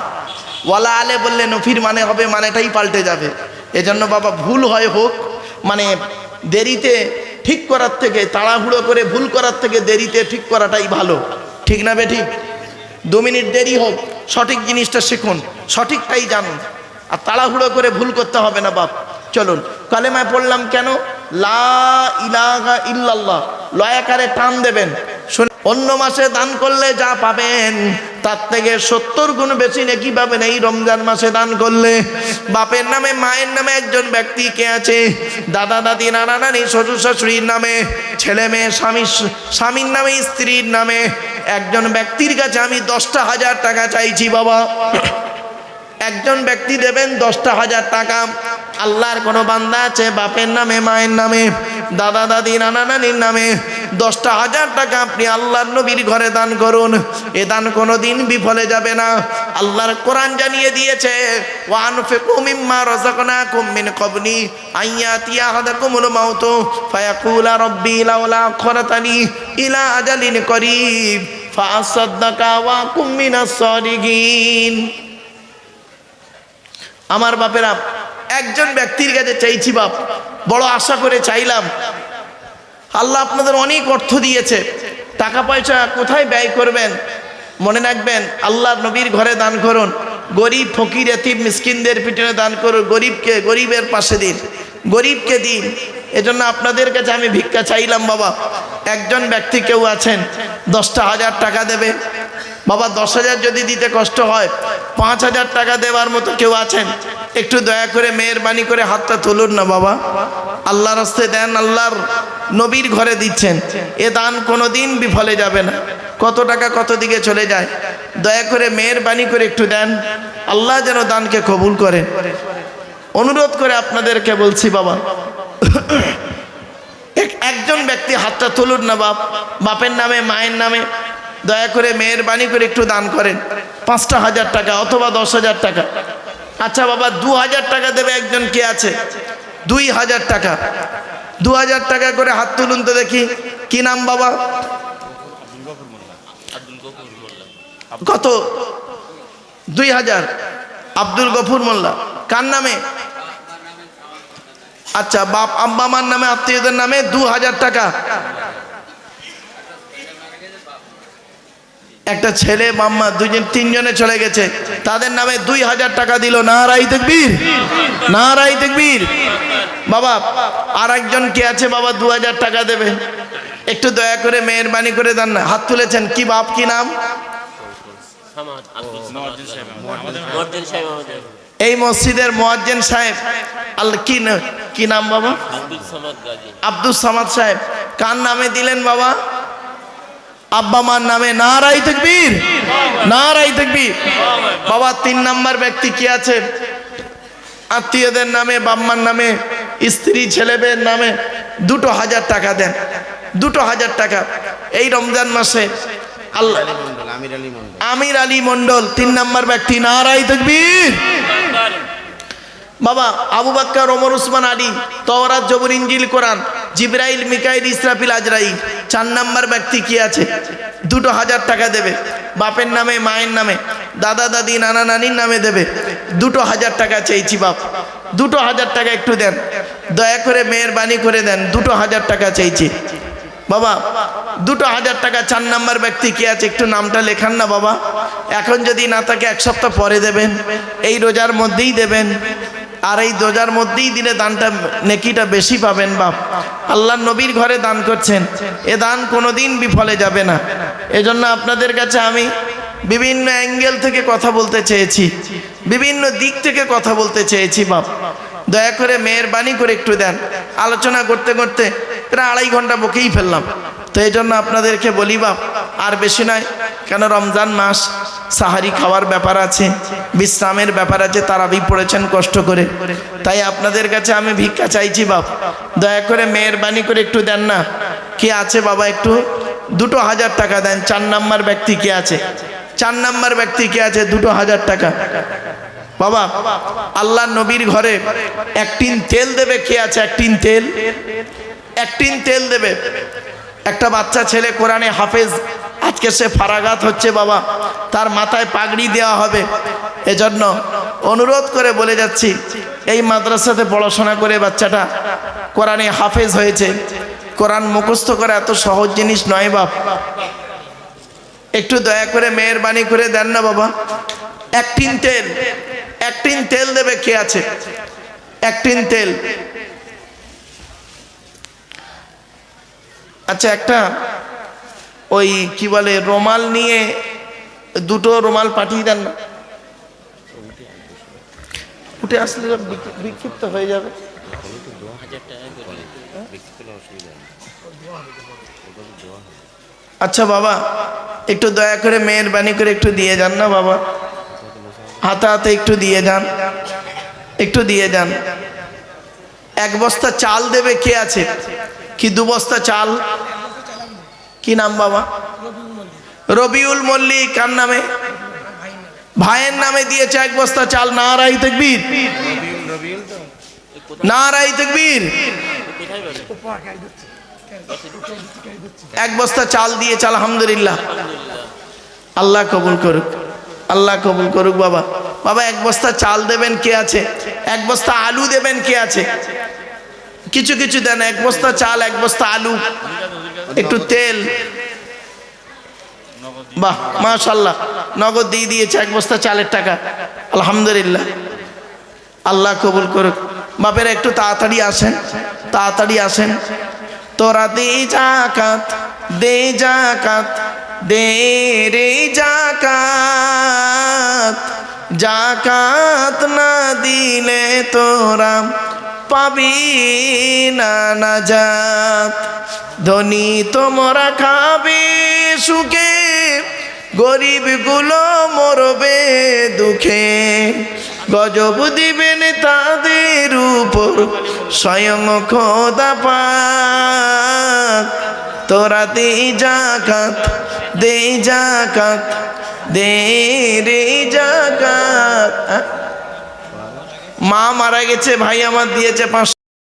S1: ওয়ালা আলে বললে নফির মানে হবে, মানেটাই পাল্টে যাবে। এজন্য বাবা, ভুল হয় হোক, মানে দেরিতে ঠিক করার থেকে, তাড়াহুড়ো করে ভুল করার থেকে দেরিতে ঠিক করাটাই ভালো। ঠিক না বেঠিক? 2 মিনিট দেরি হোক, সঠিক জিনিসটা শিখুন, সঠিকটাই জানুন, আর তাড়াহুড়ো করে ভুল করতে হবে না বাপ। চলুন, কালেমায় পড়লাম কেন? লা ইলাহা ইল্লাল্লাহ, লয়াকারে টান দেবেন। অন্য মাসে দান করলে যা পাবেন তার থেকে 70 গুণ বেশি নেকি পাবেন এই রমজান মাসে দান করলে। বাপের নামে, মায়ের নামে একজন ব্যক্তি কে আছে, দাদা দাদি, নানা নানি, শ্বশুর শাশুড়ির নামে, ছেলে মেয়ে, স্বামীর নামে, স্ত্রীর নামে একজন ব্যক্তির কাছে আমি 10,000 টাকা চাইছি বাবা। একজন ব্যক্তি দেবেন 10,000 টাকা। আল্লাহর কোনো বান্দা আছে বাপের নামে, মায়ের নামে, দাদা দাদি, নানা নানির নামে 10,000 টাকা আপনি আল্লাহর নবীর ঘরে দান করুন। এ দান কোনোদিন বিফলে যাবে না। আল্লাহর কোরআন জানিয়ে দিয়েছে, ওয়া আনফিকু মিম্মা রাযাকনাকুম মিন ক্বাবলি আইয়াতিয়া আহাদাকুমুল মাউতু ফায়াকুলা রাব্বি লাউলা আখখারতানি ইলা আজালিন করিব ফাআসাদদাকা ওয়া কুম মিনাস সাদিকিন। আমার বাপেরা, একজন ব্যক্তির কাছে চাইছি বাপ, বড় আশা করে চাইলাম। আল্লাহ আপনাদের অনেক অর্থ দিয়েছে, টাকা পয়সা কোথায় ব্যয় করবেন? মনে রাখবেন, আল্লাহর নবীর ঘরে দান করুন, গরিব ফকির এতিম মিসকিনদের পিছনে দান করুন, গরিবকে, গরিবের পাশে দিন, গরিবকে দিন। এজন্য আপনাদের কাছে আমি ভিক্ষা চাইলাম বাবা। একজন ব্যক্তি কেউ আছেন 10,000 টাকা দেবে বাবা। 10,000 যদি দিতে কষ্ট হয়, 5,000 টাকা দেওয়ার মতো কেউ আছেন? একটু দয়া করে মেহেরবানি করে হাতটা তুলুন না বাবা। আল্লাহর রাস্তায় দেন, আল্লাহর নবীর ঘরে দিচ্ছেন, এ দান কোনোদিন বিফলে যাবে না। কত টাকা কত দিকে চলে যায়, দয়া করে মেহেরবানি করে একটু দেন, আল্লাহ যেন দানকে কবুল করেন। অনুরোধ করে আপনাদেরকে বলছি বাবা, একজন ব্যক্তি হাতটা তুলুন না বাপ, বাপের নামে, মায়ের নামে, দয়া করে মেহেরবানি করে একটু দান করেন। 5,000 টাকা অথবা 10,000 টাকা। আচ্ছা বাবা, 2,000 টাকা দেবে একজন কে আছে? 2,000 টাকা, 2,000 টাকা করে হাত তুলুন তো দেখি। কি নাম বাবা? কত? 2,000। আব্দুল গফুর মোল্লা। কার নামে? আচ্ছা, বাপ আব্বা মার নামে, আত্মীয়দের নামে 2,000 টাকা। একটা ছেলে মাম্মা, 2-3 চলে গেছে, তাদের নামে 2,000 টাকা দিল। নারায়ে তাকবীর, নারায়ে তাকবীর। বাবা, আর একজন কে আছে বাবা 2,000 টাকা দেবে? একটু দয়া করে মেহেরবানি করে দেন না। হাত তুলেছেন, কি বাপ, কি নাম? এই মসজিদের মুয়াজ্জিন সাহেব। কি নাম বাবা? আব্দুল সামাদ সাহেব। কার নামে দিলেন বাবা? আব্বা মার নামে। নারায়ে তাকবীর, নারায়ে তাকবীর। বাবা, 3 নাম্বার ব্যক্তি কি আছে? আত্মীয়দের নামে, বাম্মার নামে, স্ত্রী ছেলেদের নামে 2,000 টাকা দেন। 2,000 টাকা এই রমজান মাসে। আল্লাহ, আমির আলী মন্ডল 3 নাম্বার ব্যক্তি। নারায়ে তাকবীর। বাবা, আবু বকর, ওমর, উসমান, আলী, তাওরাত, জবুর, ইনজিল, কোরআন জিবরাইল, মিকাইল, ইসরাফিল, আজরাইল। 4 নাম্বার ব্যক্তি কি আছে? 2000 টাকা দেবে, বাপের নামে, মায়ের নামে, দাদা দাদি, নানা নানির নামে দেবে। 2000 টাকা চেয়েছি বাপ, 2000 টাকা একটু দেন, দয়া করে মেহেরবানি করে দেন, 2000 টাকা চেয়েছি বাবা, 2000 টাকা। 4 নাম্বার ব্যক্তি কি আছে? একটু নামটা লেখান না বাবা। এখন যদি না থাকে 1 সপ্তাহ পরে দেবেন, এই রোজার মধ্যেই দেবেন, আর এই রোজার মধ্যেই দিলে দানটা, নেকিটা বেশি পাবেন বাপ। আল্লাহর নবীর ঘরে দান করছেন, এ দান কোনোদিন বিফলে যাবে না। এজন্য আপনাদের কাছে আমি বিভিন্ন অ্যাঙ্গেল থেকে কথা বলতে চেয়েছি, বিভিন্ন দিক থেকে কথা বলতে চেয়েছি বাপ। দয়া করে মেহেরবানি করে একটু দেন। আলোচনা করতে করতে প্রায় 2.5 ঘন্টা বকেই ফেললাম, তো এই জন্য আপনাদেরকে বলি বাপ, আর বেশি নয়, কেন রমজান মাস, সাহারি খাওয়ার ব্যাপার আছে, বিশ্রামের ব্যাপার আছে, তারাবি পড়েছেন কষ্ট করে, তাই আপনাদের কাছে আমি ভিক্ষা চাইছি বাপ, দয়া করে মেহেরবানি করে একটু দেন না। কি আছে বাবা? একটু 2000 টাকা দেন। 4 নাম্বার ব্যক্তি কে আছে? 4 নাম্বার ব্যক্তি কে আছে? 2000 টাকা বাবা। আল্লাহ নবীর ঘরে 1 টিন তেল দেবে কে আছে? 1 টিন তেল, 1 টিন তেল দেবে। একটা বাচ্চা ছেলে কোরআনে হাফেজ, আজকে সে ফারাগাত হচ্ছে বাবা, তার মাথায় পাগড়ি দেওয়া হবে। এজন্য অনুরোধ করে বলে যাচ্ছি, এই মাদ্রাসাতে পড়াশোনা করে বাচ্চাটা কোরআনে হাফেজ হয়েছে। কোরআন মুখস্থ করা এত সহজ জিনিস নয় বাপ, একটু দয়া করে মেহেরবানি করে দেন না বাবা। 1 টিন তেল, 1 টিন তেল দেবে কে আছে? 1 টিন তেল। আচ্ছা, একটা ওই কি বলে রুমাল নিয়ে 2টো রুমাল পাঠিয়ে দেন না, উঠে আসলে বিক্ষিপ্ত হয়ে যাবে। আচ্ছা বাবা, একটু দয়া করে মেহেরবানি করে একটু দিয়ে যান না বাবা, হাতে হাতে একটু দিয়ে যান, একটু দিয়ে যান। 1 বস্তা চাল দেবে কে আছে? কি 2 বস্তা চাল? কি নাম বাবা? রবিউল মল্লিক। কার নামে? ভাইয়ের নামে দিয়েছে 1 বস্তা চাল। নারায়ে তাকবীর, নারায়ে তাকবীর। 1 বস্তা চাল দিয়েছে, আলহামদুলিল্লাহ। আল্লাহ কবুল করুক, আল্লাহ কবুল করুক বাবা। বাবা 1 বস্তা চাল দেবেন কে আছে? 1 বস্তা আলু দেবেন কে আছে? কিছু কিছু দেন, 1 বস্তা চাল, 1 বস্তা আলু, একটু তেল। বাহ, মাশাআল্লাহ, নগদ দিয়ে দিয়েছে 1 বস্তা চালের টাকা, আলহামদুলিল্লাহ। আল্লাহ কবুল করুক। বাপেরা একটু তাড়াতাড়ি আসেন, তাড়াতাড়ি আসেন। তোরা দে যাকাত, দে যাকাত, দে রে যাকাত, যাকাত না দিলে তোরা পাবি না নাজাত। ধনী তোমরা খাবে সুখে, গরিব গুলো মরবে দুঃখে। গজব দিবেন তাদের উপর স্বয়ং খোদা পাক। তোরা দে যাকাত, দে যাকাত, দে রে যাকাত। মা মারা গেছে, ভাই আমার দিয়েছে 500